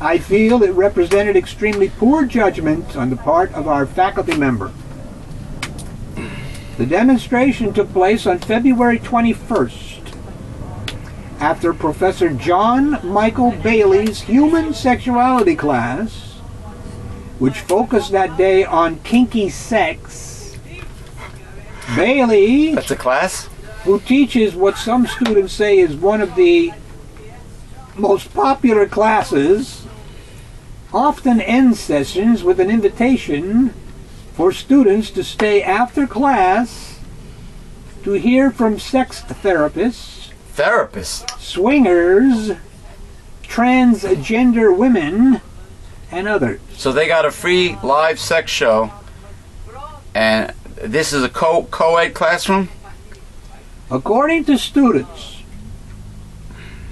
I feel it represented extremely poor judgment on the part of our faculty member. The demonstration took place on February 21st after Professor John Michael Bailey's human sexuality class, which focused that day on kinky sex. Bailey... That's a class? who teaches what some students say is one of the most popular classes, often ends sessions with an invitation for students to stay after class to hear from sex therapists, swingers, transgender women, and others. So they got a free live sex show, and this is a co-ed classroom? According to students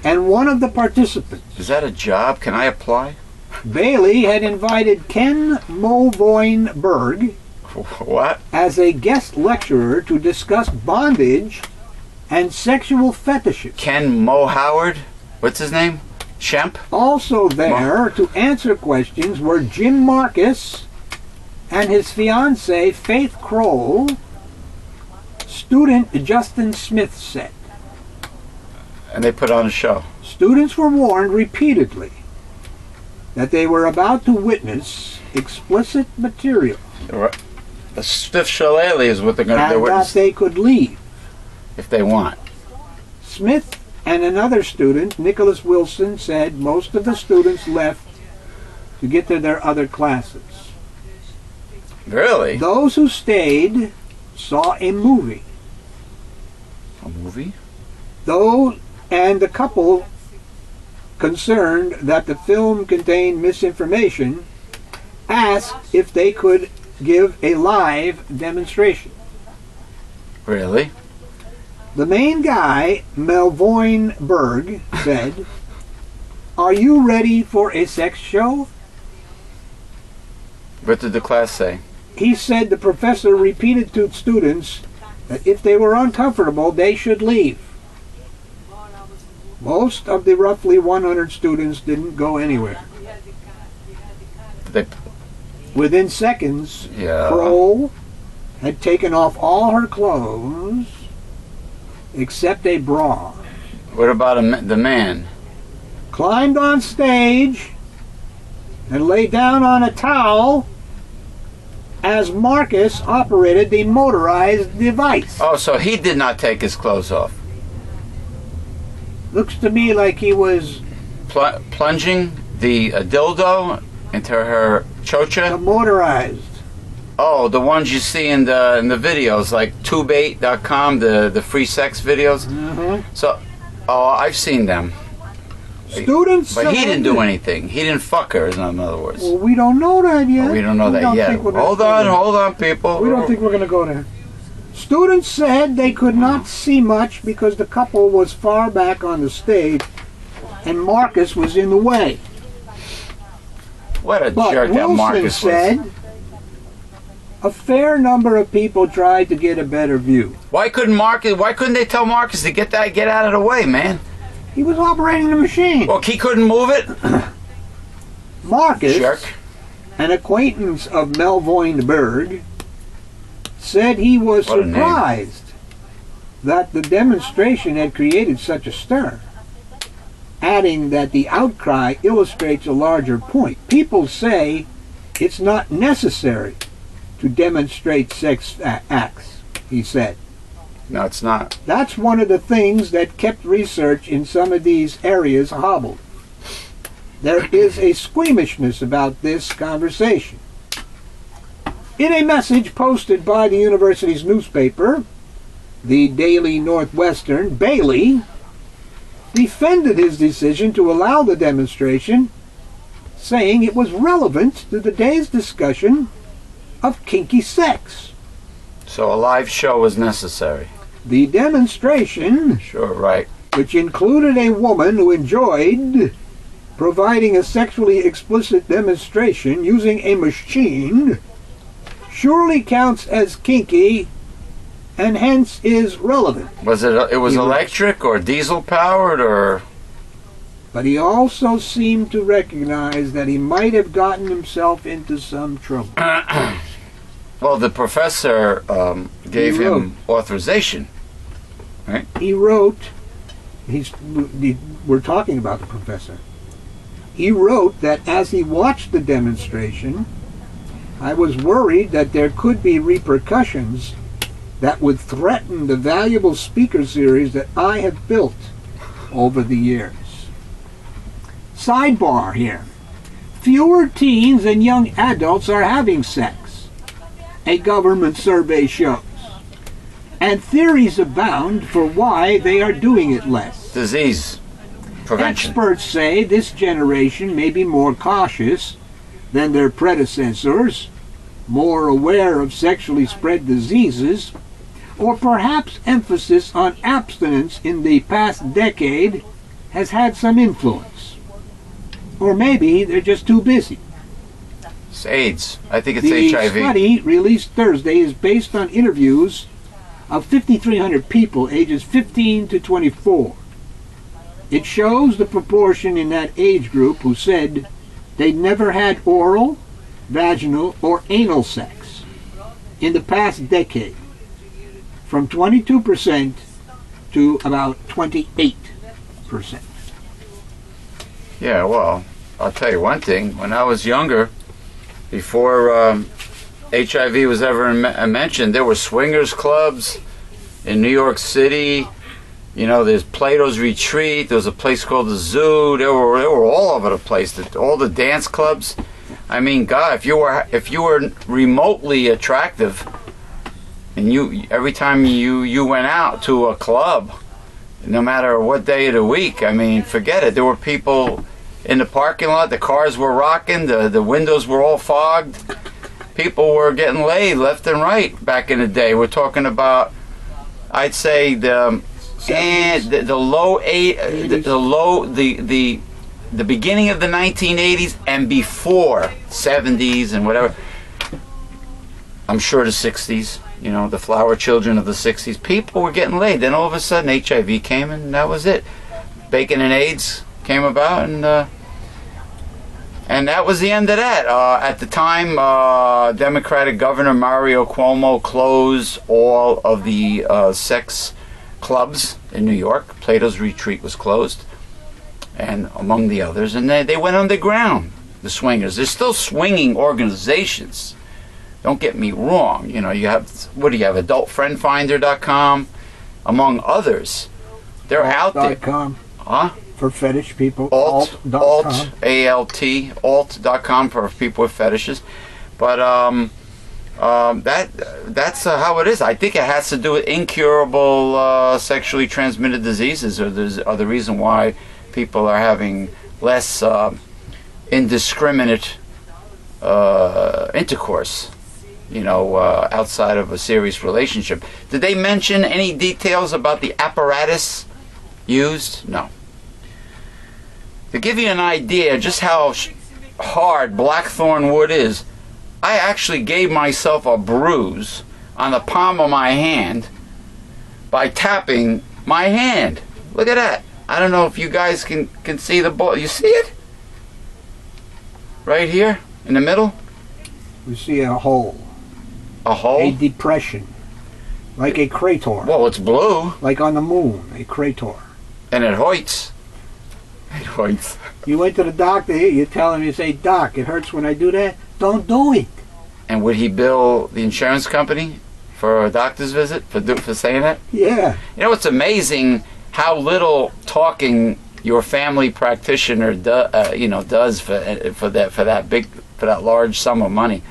and one of the participants, Is that a job? Can I apply? Bailey had invited Ken Movoin-Berg What? as a guest lecturer to discuss bondage and sexual fetishes. Ken Mo Howard? What's his name? Shemp? Also there to answer questions were Jim Marcus and his fiancée Faith Kroll. Student Justin Smith said. And they put on a show. Students were warned repeatedly that they were about to witness explicit material. The stiff shillelagh is what they're going to do. And that they could leave. If they want. Smith and another student, Nicholas Wilson, said most of the students left to get to their other classes. Really? Those who stayed saw a movie. A movie? And the couple concerned that the film contained misinformation asked if they could give a live demonstration. Really? The main guy, Melvoin Berg, said, "Are you ready for a sex show?" What did the class say? He said the professor repeated to students that if they were uncomfortable, they should leave. Most of the roughly 100 students didn't go anywhere. They, Within seconds, yeah. Kroll had taken off all her clothes except a bra, What about the man? climbed on stage, and lay down on a towel as Marcus operated the motorized device. Oh, so he did not take his clothes off. Looks to me like he was Plunging the dildo into her chocha. motorized. Oh, the ones you see in the videos, like tubebait.com, the free sex videos. Mm-hmm. So, I've seen them. Students, But he didn't do anything. He didn't fuck her, in other words. Well, we don't know that yet. We don't know that yet. Hold on, people. We don't think we're going to go there. Students said they could not see much because the couple was far back on the stage and Marcus was in the way. What a But jerk that Wilson Marcus said was. a fair number of people tried to get a better view. Why couldn't they tell Marcus to get out of the way, man? He was operating the machine. Well, he couldn't move it? Marcus, Jerk. an acquaintance of Melvoin Berg, said he was What a name. surprised that the demonstration had created such a stir, adding that the outcry illustrates a larger point. People say it's not necessary to demonstrate sex acts, he said. No, it's not. That's one of the things that kept research in some of these areas hobbled. There is a squeamishness about this conversation. In a message posted by the university's newspaper, the Daily Northwestern, Bailey defended his decision to allow the demonstration, saying it was relevant to the day's discussion of kinky sex. So a live show was necessary. The demonstration, Sure, right. which included a woman who enjoyed providing a sexually explicit demonstration using a machine, surely counts as kinky and hence is relevant. Was it electric or diesel powered or? But he also seemed to recognize that he might have gotten himself into some trouble. Well, the professor gave him authorization, right? He wrote, we're talking about the professor. He wrote that as he watched the demonstration, I was worried that there could be repercussions that would threaten the valuable speaker series that I have built over the years. Sidebar here. Fewer teens and young adults are having sex, a government survey shows. And theories abound for why they are doing it less. Disease prevention. Experts say this generation may be more cautious than their predecessors, more aware of sexually spread diseases, or perhaps emphasis on abstinence in the past decade has had some influence. Or maybe they're just too busy. It's AIDS. I think it's The HIV. study released Thursday is based on interviews of 5,300 people ages 15 to 24. It shows the proportion in that age group who said they'd never had oral, vaginal, or anal sex in the past decade, from 22% to about 28%. Yeah, well, I'll tell you one thing. When I was younger, before HIV was ever mentioned, there were swingers clubs in New York City. You know, there's Plato's Retreat. There was a place called the Zoo. They were all over the place. All the dance clubs. I mean, God, if you were remotely attractive, and every time you went out to a club, no matter what day of the week, I mean, forget it. There were people in the parking lot. The cars were rocking. The windows were all fogged. People were getting laid left and right back in the day. We're talking about, I'd say the beginning of the 1980s and before 70s and whatever. I'm sure the 60s. You know, the flower children of the 60s. People were getting laid. Then all of a sudden HIV came and that was it. Bacon and AIDS came about and that was the end of that. At the time, Democratic Governor Mario Cuomo closed all of the sex clubs in New York. Plato's Retreat was closed, and among the others. And they went underground, the swingers. There's still swinging organizations. Don't get me wrong. You know, you have, what do you have, adultfriendfinder.com, among others. They're out there. .com. Huh? For fetish people. Alt.com. A-L-T, alt.com for people with fetishes. But that's how it is. I think it has to do with incurable sexually transmitted diseases, or the reason why people are having less indiscriminate intercourse, you know, outside of a serious relationship. Did they mention any details about the apparatus used? No. To give you an idea just how hard blackthorn wood is, I actually gave myself a bruise on the palm of my hand by tapping my hand. Look at that. I don't know if you guys can see the ball. You see it? Right here in the middle? We see a hole. A hole? A depression. Like a crater. Well, it's blue. Like on the moon, a crater. And it hurts. It hurts. You went to the doctor here, you tell him, you say, Doc, it hurts when I do that. Don't do it. And would he bill the insurance company for a doctor's visit for saying that? Yeah. You know, it's amazing how little talking your family practitioner does for that large sum of money.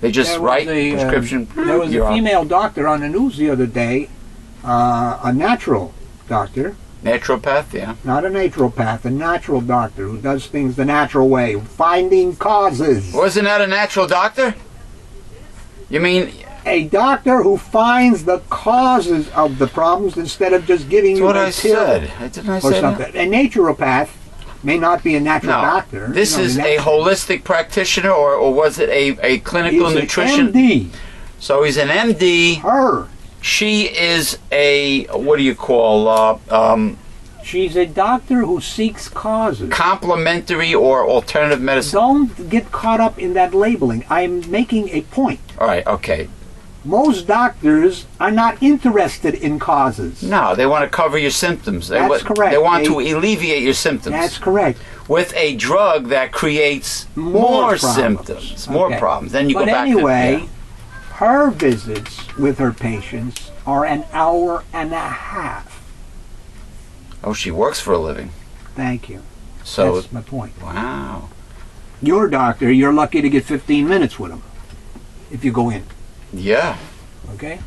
They just write prescription. There was a female doctor on the news the other day, a natural doctor. Naturopath, yeah. Not a naturopath, a natural doctor who does things the natural way, finding causes. Wasn't that a natural doctor? You mean a doctor who finds the causes of the problems instead of just giving you a pill? That's what I said. Didn't I say something. that? A naturopath may not be a natural doctor. This is a holistic practitioner, or was it a clinical nutrition? He's an MD. So he's an MD. Her. She is a, what do you call, she's a doctor who seeks causes. Complementary or alternative medicine. Don't get caught up in that labeling. I'm making a point. All right, okay. Most doctors are not interested in causes. No, they want to cover your symptoms. That's correct. They want to alleviate your symptoms. That's correct. With a drug that creates more symptoms, more problems. Then you go back anyway, to... Her visits with her patients are an hour and a half. Oh, she works for a living. Thank you. So, that's my point. wow. Your doctor, you're lucky to get 15 minutes with him if you go in. Yeah. Okay?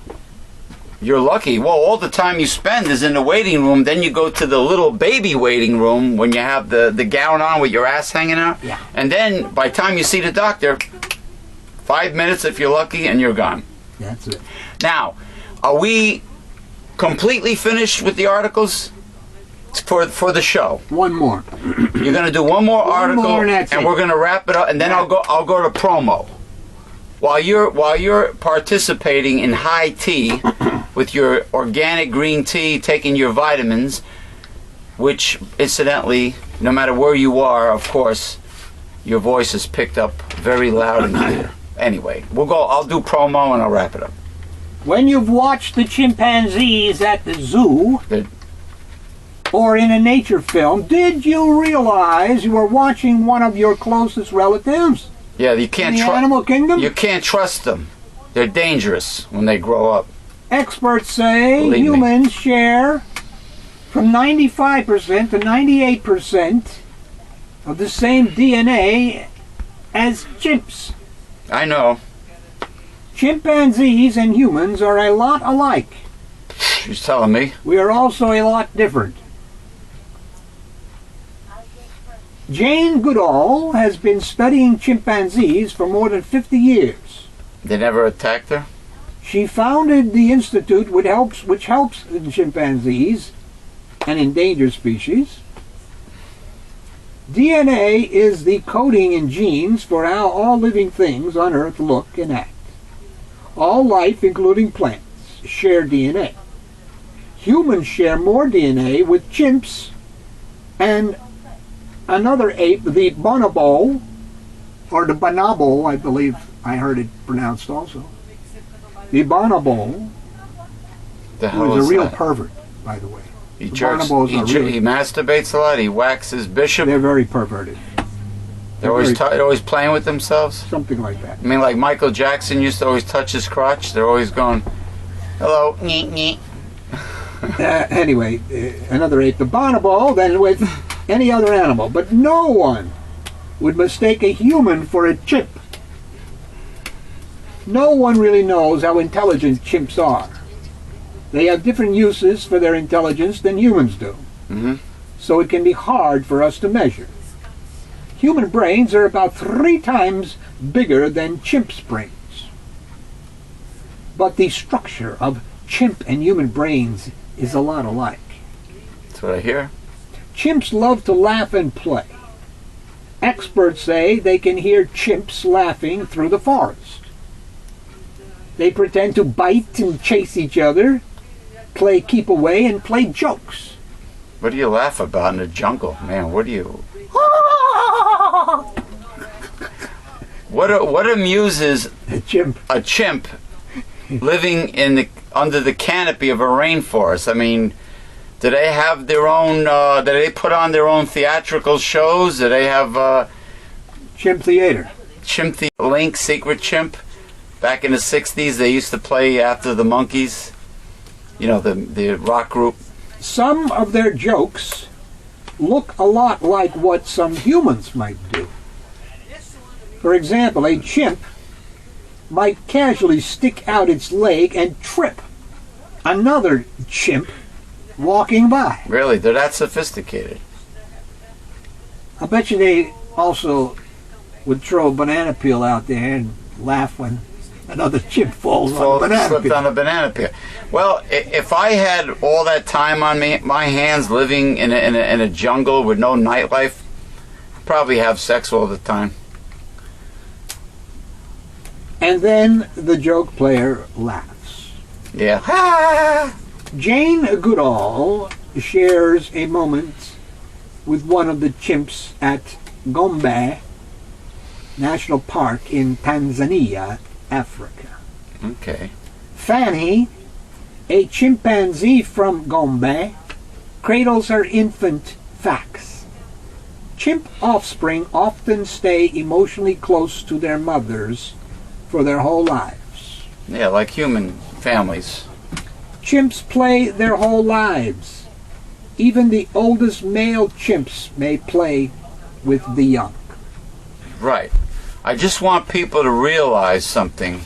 You're lucky. Well, all the time you spend is in the waiting room. Then you go to the little baby waiting room when you have the gown on with your ass hanging out. Yeah. And then by the time you see the doctor, 5 minutes if you're lucky, and you're gone. That's it. Now, are we completely finished with the articles for the show? One more. You're going to do one more article, more and that's it. we're going to wrap it up, and then I'll go to promo. While you're participating in high tea with your organic green tea, taking your vitamins, which incidentally, no matter where you are, of course, your voice is picked up very loud and clear. Anyway, I'll do promo and I'll wrap it up. When you've watched the chimpanzees at the zoo or in a nature film, did you realize you were watching one of your closest relatives? Yeah, you can't in the animal kingdom? You can't trust them. They're dangerous when they grow up. Experts say Believe me. humans share from 95% to 98% of the same DNA as chimps. I know. Chimpanzees and humans are a lot alike. She's telling me. We are also a lot different. Jane Goodall has been studying chimpanzees for more than 50 years. They never attacked her? She founded the institute which helps chimpanzees, an endangered species. DNA is the coding in genes for how all living things on Earth look and act. All life, including plants, share DNA. Humans share more DNA with chimps and another ape, the bonobo, or the bonobo, I believe I heard it pronounced also. The bonobo, The hell who is is a real that? pervert, by the way. He The jerks. bonobos He, are jer- really- he masturbates a lot. He waxes bishop. They're very perverted. They're always very- always playing with themselves. Something like that. I mean, like Michael Jackson used to always touch his crotch. They're always going, "Hello, neat, neat." Anyway, another ape, the bonobo, than with any other animal. But no one would mistake a human for a chimp. No one really knows how intelligent chimps are. They have different uses for their intelligence than humans do. Mm-hmm. So it can be hard for us to measure. Human brains are about 3 times bigger than chimps' brains. But the structure of chimp and human brains is a lot alike. That's what I hear. Chimps love to laugh and play. Experts say they can hear chimps laughing through the forest. They pretend to bite and chase each other, play keep away, and play jokes. What do you laugh about in the jungle, man? What do you? What amuses A chimp. a chimp living under the canopy of a rainforest? I mean, do they have their own? Do they put on their own theatrical shows? Do they have Chimp theater. Chimp the Link, Secret Chimp? Back in the '60s, they used to play after the Monkees. You know, the rock group. Some of their jokes look a lot like what some humans might do. For example, a chimp might casually stick out its leg and trip another chimp walking by. Really, they're that sophisticated. I bet you they also would throw a banana peel out there and laugh when another chimp falls on a banana Slipped peel. on a banana peel. Well, if I had all that time on my hands, living in a jungle with no nightlife, I'd probably have sex all the time. And then the joke player laughs. Yeah. Jane Goodall shares a moment with one of the chimps at Gombe National Park in Tanzania, Africa. Okay. Fanny, a chimpanzee from Gombe, cradles her infant Fax. Chimp offspring often stay emotionally close to their mothers for their whole lives. Yeah, like human families. Chimps play their whole lives. Even the oldest male chimps may play with the young. Right. I just want people to realize something.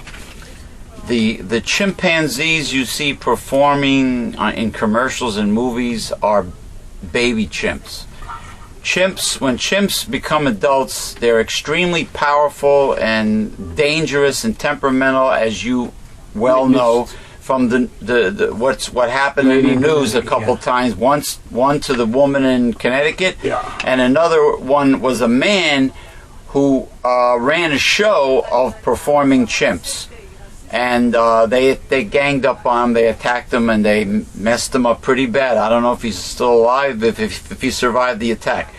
The chimpanzees you see performing in commercials and movies are baby chimps. When chimps become adults, they're extremely powerful and dangerous and temperamental, as you well know from what happened in the news a couple times. One to the woman in Connecticut, and another one was a man who ran a show of performing chimps. And they ganged up on him, they attacked him, and they messed him up pretty bad. I don't know if he's still alive, if he survived the attack.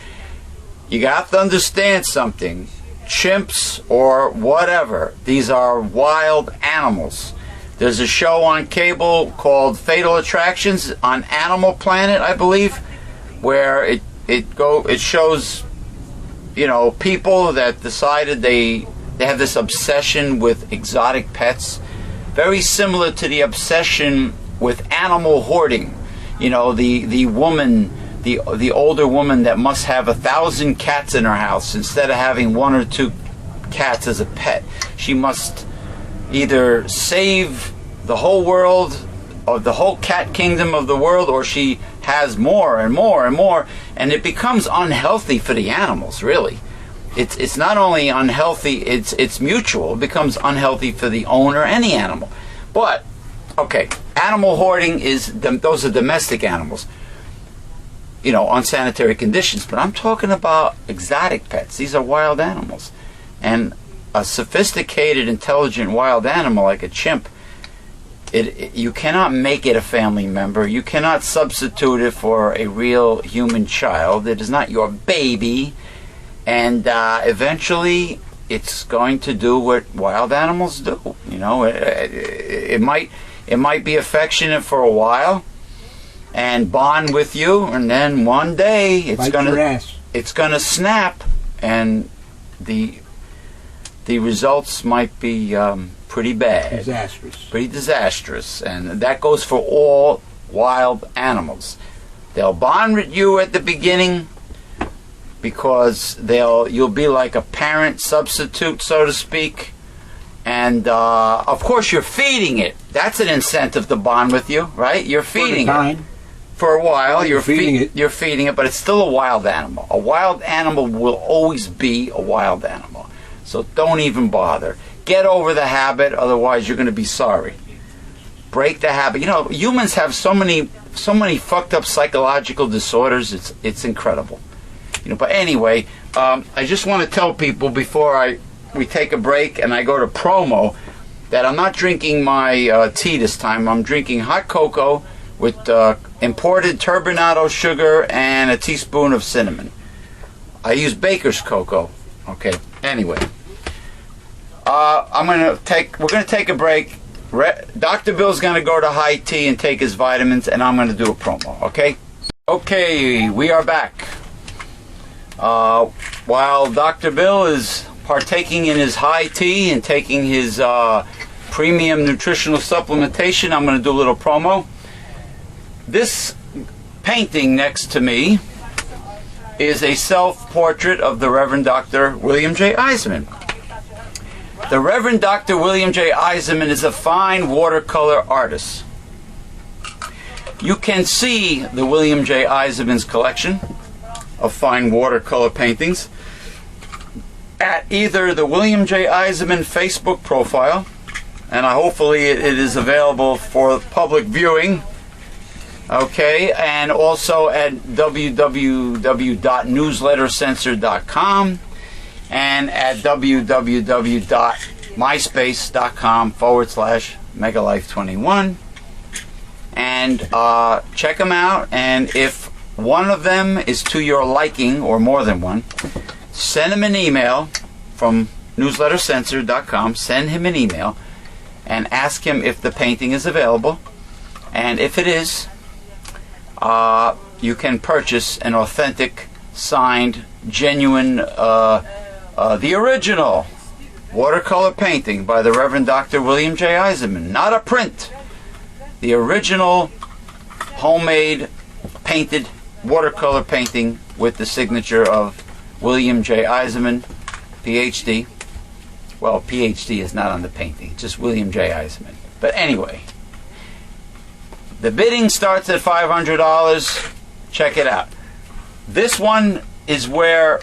You got to understand something. Chimps or whatever, these are wild animals. There's a show on cable called Fatal Attractions on Animal Planet, I believe, where it shows, people that decided they have this obsession with exotic pets, very similar to the obsession with animal hoarding. The woman, the older woman that must have 1,000 cats in her house instead of having 1 or 2 cats as a pet. She must either save the whole world, or the whole cat kingdom of the world, or she has more and more and more, and it becomes unhealthy for the animals, really. It's not only unhealthy, it's mutual. It becomes unhealthy for the owner and the animal. But, okay, animal hoarding those are domestic animals, unsanitary conditions. But I'm talking about exotic pets. These are wild animals. And a sophisticated, intelligent wild animal like a chimp, you cannot make it a family member. You cannot substitute it for a real human child. It is not your baby. And eventually, it's going to do what wild animals do. It might be affectionate for a while and bond with you, and then one day it's gonna snap, and the results might be pretty bad, pretty disastrous, and that goes for all wild animals. They'll bond with you at the beginning, because you'll be like a parent substitute, so to speak. And of course you're feeding it. That's an incentive to bond with you, right? You're feeding it. For a while, you're feeding it, but it's still a wild animal. A wild animal will always be a wild animal. So don't even bother. Get over the habit, otherwise you're going to be sorry. Break the habit. Humans have so many fucked up psychological disorders. It's incredible. But anyway, I just want to tell people before we take a break and I go to promo that I'm not drinking my tea this time. I'm drinking hot cocoa with imported turbinado sugar and a teaspoon of cinnamon. I use Baker's cocoa. Okay. Anyway, we're going to take a break. Dr. Bill's going to go to high tea and take his vitamins, and I'm going to do a promo. Okay. Okay, we are back. While Dr. Bill is partaking in his high tea and taking his premium nutritional supplementation, I'm going to do a little promo. This painting next to me is a self-portrait of the Reverend Dr. William J. Eisenman. The Reverend Dr. William J. Eisenman is a fine watercolor artist. You can see the William J. Eisenman's collection of fine watercolor paintings at either the William J. Eisenman Facebook profile, and hopefully it is available for public viewing, okay, and also at www.newslettercensor.com and at www.myspace.com/megalife21, and check them out. And if one of them is to your liking, or more than one, send him an email from newslettercensor.com. Send him an email and ask him if the painting is available. And if it is, you can purchase an authentic, signed, genuine, the original watercolor painting by the Reverend Dr. William J. Eisenman. Not a print. The original homemade painted watercolor painting with the signature of William J. Eisenman, PhD. Well, PhD is not on the painting, just William J. Eisenman. But anyway, the bidding starts at $500. Check it out. This one is where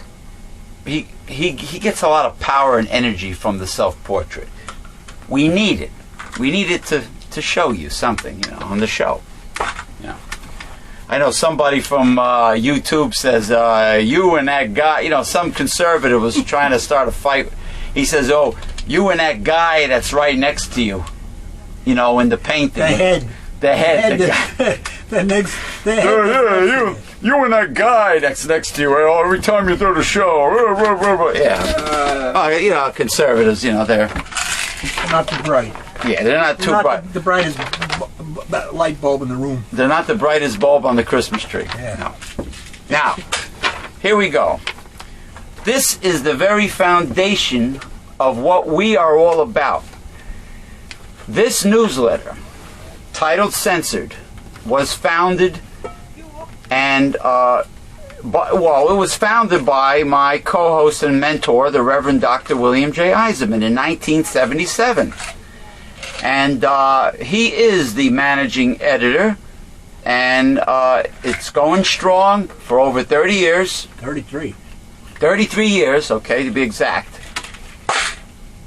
he gets a lot of power and energy from the self-portrait. We need it. We need it to show you something, on the show. I know somebody from YouTube says, you and that guy, some conservative was trying to start a fight. He says, oh, you and that guy that's right next to you, in the painting. The head. The head. You and that guy that's next to you, every time you do the show. Yeah. Conservatives, they're not too bright. Yeah, they're not too bright. The brightest light bulb in the room. They're not the brightest bulb on the Christmas tree. Yeah. No. Now, here we go. This is the very foundation of what we are all about. This newsletter, titled Censored, was founded and it was founded by my co-host and mentor, the Reverend Dr. William J. Eisenman, in 1977. And he is the managing editor, and it's going strong for over 30 years. 33. 33 years, okay, to be exact.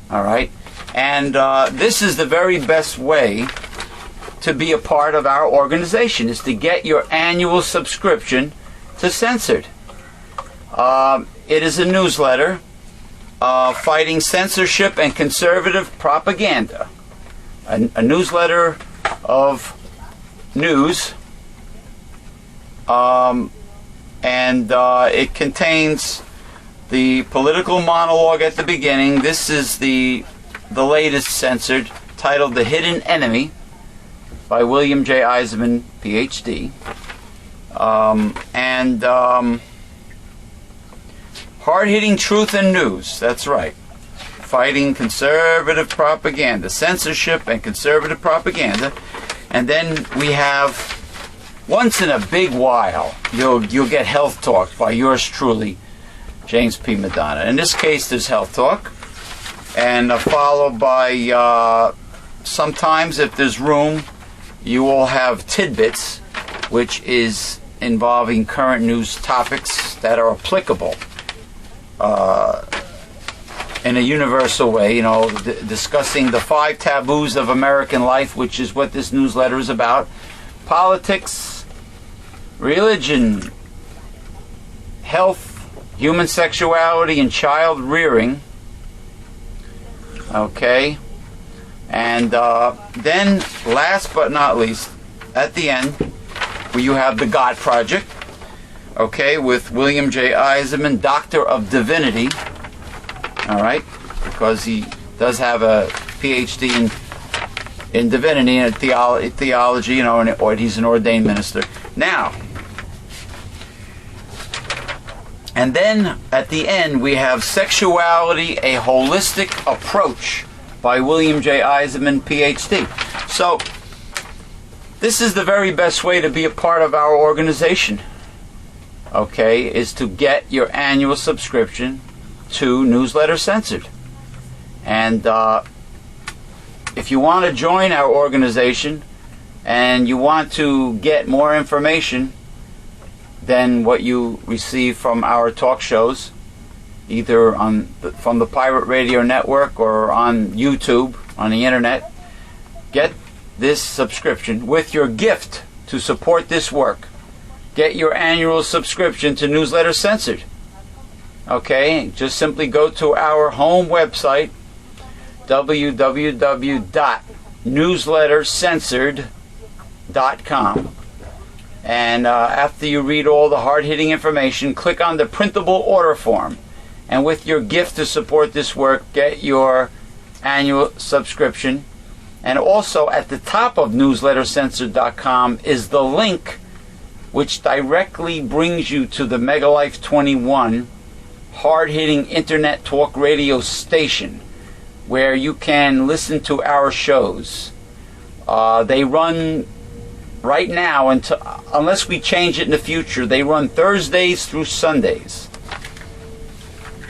All right. And this is the very best way to be a part of our organization, is to get your annual subscription to Censored. It is a newsletter fighting censorship and conservative propaganda. A newsletter of news, and it contains the political monologue at the beginning. This is the latest Censored, titled The Hidden Enemy, by William J. Eisenman, PhD. Hard-hitting truth and news, that's right. Fighting conservative propaganda, censorship and conservative propaganda. And then we have, once in a big while, you'll get Health Talk by yours truly, James P. Madonna. In this case, there's Health Talk, and followed by, sometimes if there's room, you will have Tidbits, which is involving current news topics that are applicable in a universal way, discussing the 5 taboos of American life, which is what this newsletter is about. Politics, religion, health, human sexuality, and child rearing. Okay. And then, last but not least, at the end, you have the God Project, okay, with William J. Eisenman, Doctor of Divinity, all right, because he does have a PhD in divinity and theology, or he's an ordained minister. Now, and then at the end, we have Sexuality, a Holistic Approach, by William J. Eisenman, PhD. So, this is the very best way to be a part of our organization, okay, is to get your annual subscription to Newsletter Censored. And if you want to join our organization and you want to get more information than what you receive from our talk shows, either from the Pirate Radio Network or on YouTube, on the internet, get this subscription with your gift to support this work. Get your annual subscription to Newsletter Censored. Okay, just simply go to our home website, www.newslettercensored.com. And after you read all the hard-hitting information, click on the printable order form. And with your gift to support this work, get your annual subscription. And also at the top of newslettercensored.com is the link which directly brings you to the Megalife 21 hard-hitting internet talk radio station. where you can listen to our shows. They run right now, unless we change it in the future, they run Thursdays through Sundays.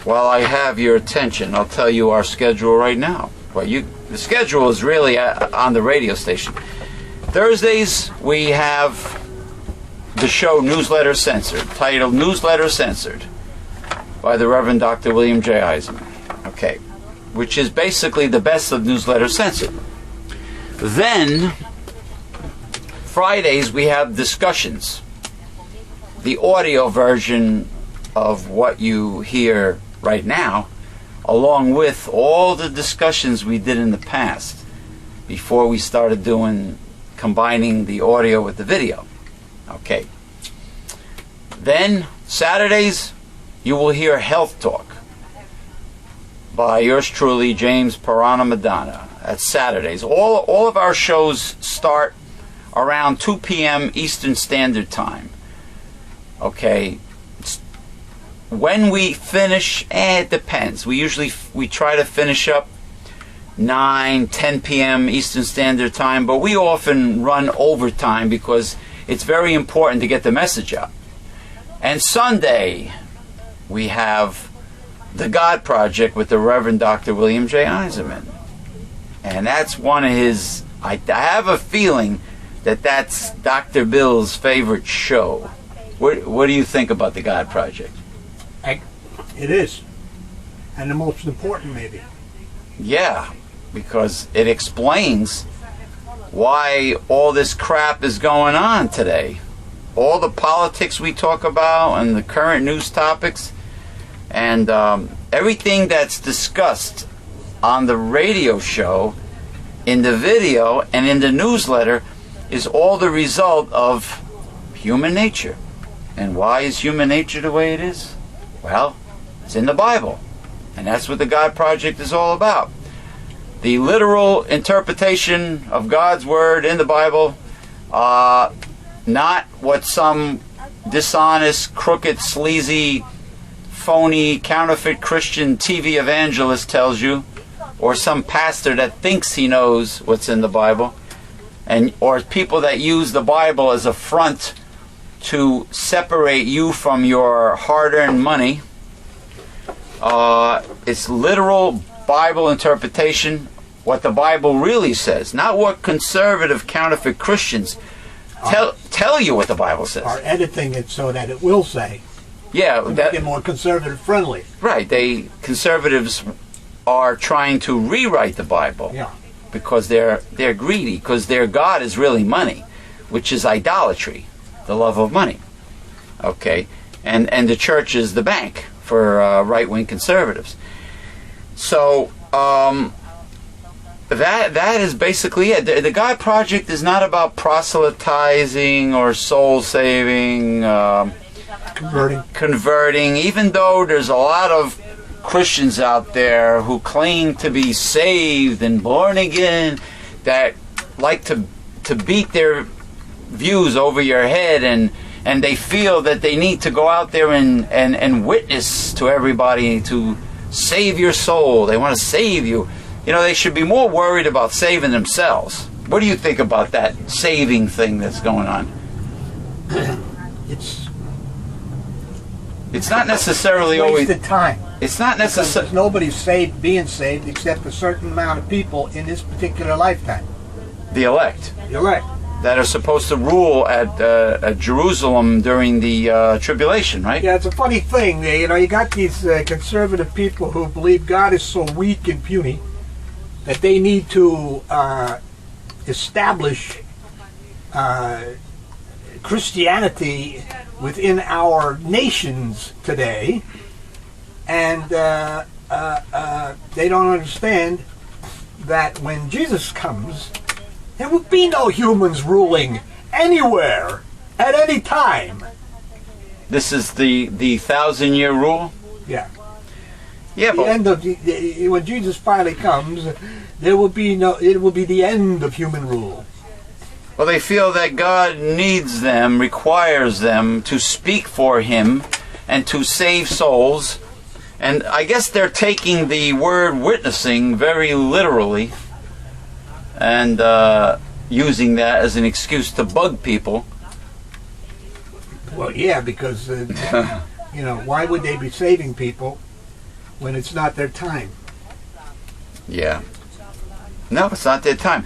While I have your attention, I'll tell you our schedule right now. Well, the schedule is really on the radio station. Thursdays, we have the show Newsletter Censored, titled Newsletter Censored, by the Reverend Dr. William J. Eisenman. Okay, which is basically the best of Newsletter Censored. Then, Fridays, we have discussions, the audio version of what you hear right now, along with all the discussions we did in the past before we started combining the audio with the video. Okay. Then, Saturdays, you will hear Health Talk by yours truly, James Parana Madonna. That's Saturdays. All of our shows start around 2 p.m. Eastern Standard Time. Okay. When we finish, it depends. We try to finish up 9, 10 p.m. Eastern Standard Time, but we often run overtime because it's very important to get the message out. And Sunday, we have The God Project with the Reverend Dr. William J. Eisenman. And that's one of his, I have a feeling that's Dr. Bill's favorite show. What do you think about The God Project? It is. And the most important, maybe. Yeah, because it explains why all this crap is going on today. All the politics we talk about and the current news topics and everything that's discussed on the radio show, in the video, and in the newsletter is all the result of human nature. And why is human nature the way it is? Well, it's in the Bible. And that's what the God Project is all about. The literal interpretation of God's Word in the Bible, not what some dishonest, crooked, sleazy, phony, counterfeit Christian TV evangelist tells you, or some pastor that thinks he knows what's in the Bible, or people that use the Bible as a front to separate you from your hard-earned money. It's literal Bible interpretation, what the Bible really says, not what conservative counterfeit Christians tell you what the Bible says. Are editing it so that it will say. Yeah, to make it more conservative friendly. Right. Conservatives are trying to rewrite the Bible. Yeah. Because they're greedy, because their God is really money, which is idolatry, the love of money. Okay, and the church is the bank for right-wing conservatives. So that is basically it. The God Project is not about proselytizing or soul saving, converting. Even though there's a lot of Christians out there who claim to be saved and born again, that like to beat their views over your head, and they feel that they need to go out there and witness to everybody to save your soul. They want to save you. They should be more worried about saving themselves. What do you think about that saving thing that's going on? It's not necessarily always wasted time. It's not necessarily. Nobody's being saved except a certain amount of people in this particular lifetime. The elect. The elect. That are supposed to rule at Jerusalem during the tribulation, right? Yeah, it's a funny thing. You got these conservative people who believe God is so weak and puny that they need to establish Christianity within our nations today, and they don't understand that when Jesus comes, there will be no humans ruling anywhere at any time. This is the 1,000-year rule? Yeah. Yeah, the end of when Jesus finally comes, it will be the end of human rule. Well, they feel that God needs them, requires them to speak for Him and to save souls And I guess they're taking the word witnessing very literally and using that as an excuse to bug people. Well, yeah, because, why would they be saving people when it's not their time? Yeah. No, it's not their time.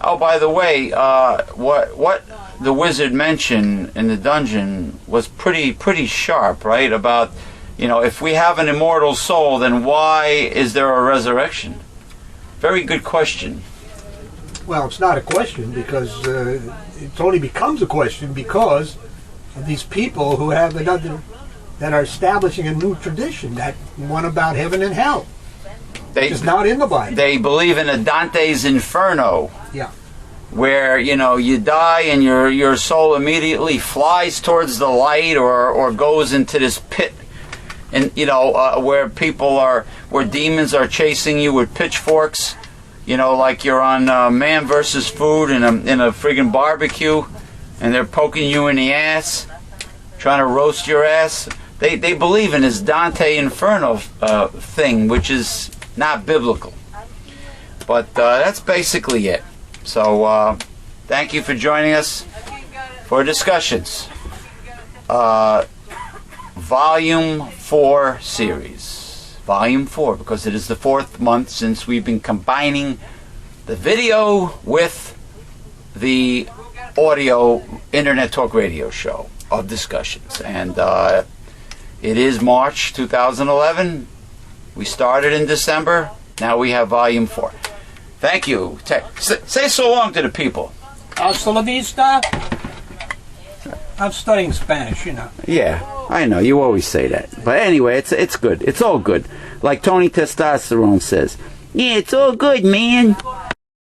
Oh, by the way, what the wizard mentioned in the dungeon was pretty sharp, right? About, if we have an immortal soul, then why is there a resurrection? Very good question. Well, it's not a question because it only becomes a question because of these people who have that are establishing a new tradition, that one about heaven and hell. It's not in the Bible. They believe in a Dante's Inferno. Yeah. Where, you die and your soul immediately flies towards the light or goes into this pit, and where where demons are chasing you with pitchforks, like you're on Man versus Food in a friggin' barbecue, and they're poking you in the ass, trying to roast your ass. They believe in this Dante Inferno thing, which is not biblical. But that's basically it. So thank you for joining us for discussions. Volume 4 series. Volume 4, because it is the 4th month since we've been combining the video with the audio Internet Talk Radio show of discussions. And it is March 2011. We started in December. Now we have Volume 4. Thank you. Say so long to the people. Hasta la vista. I'm studying Spanish, Yeah, I know. You always say that. But anyway, it's good. It's all good. Like Tony Testosterone says. Yeah, it's all good, man.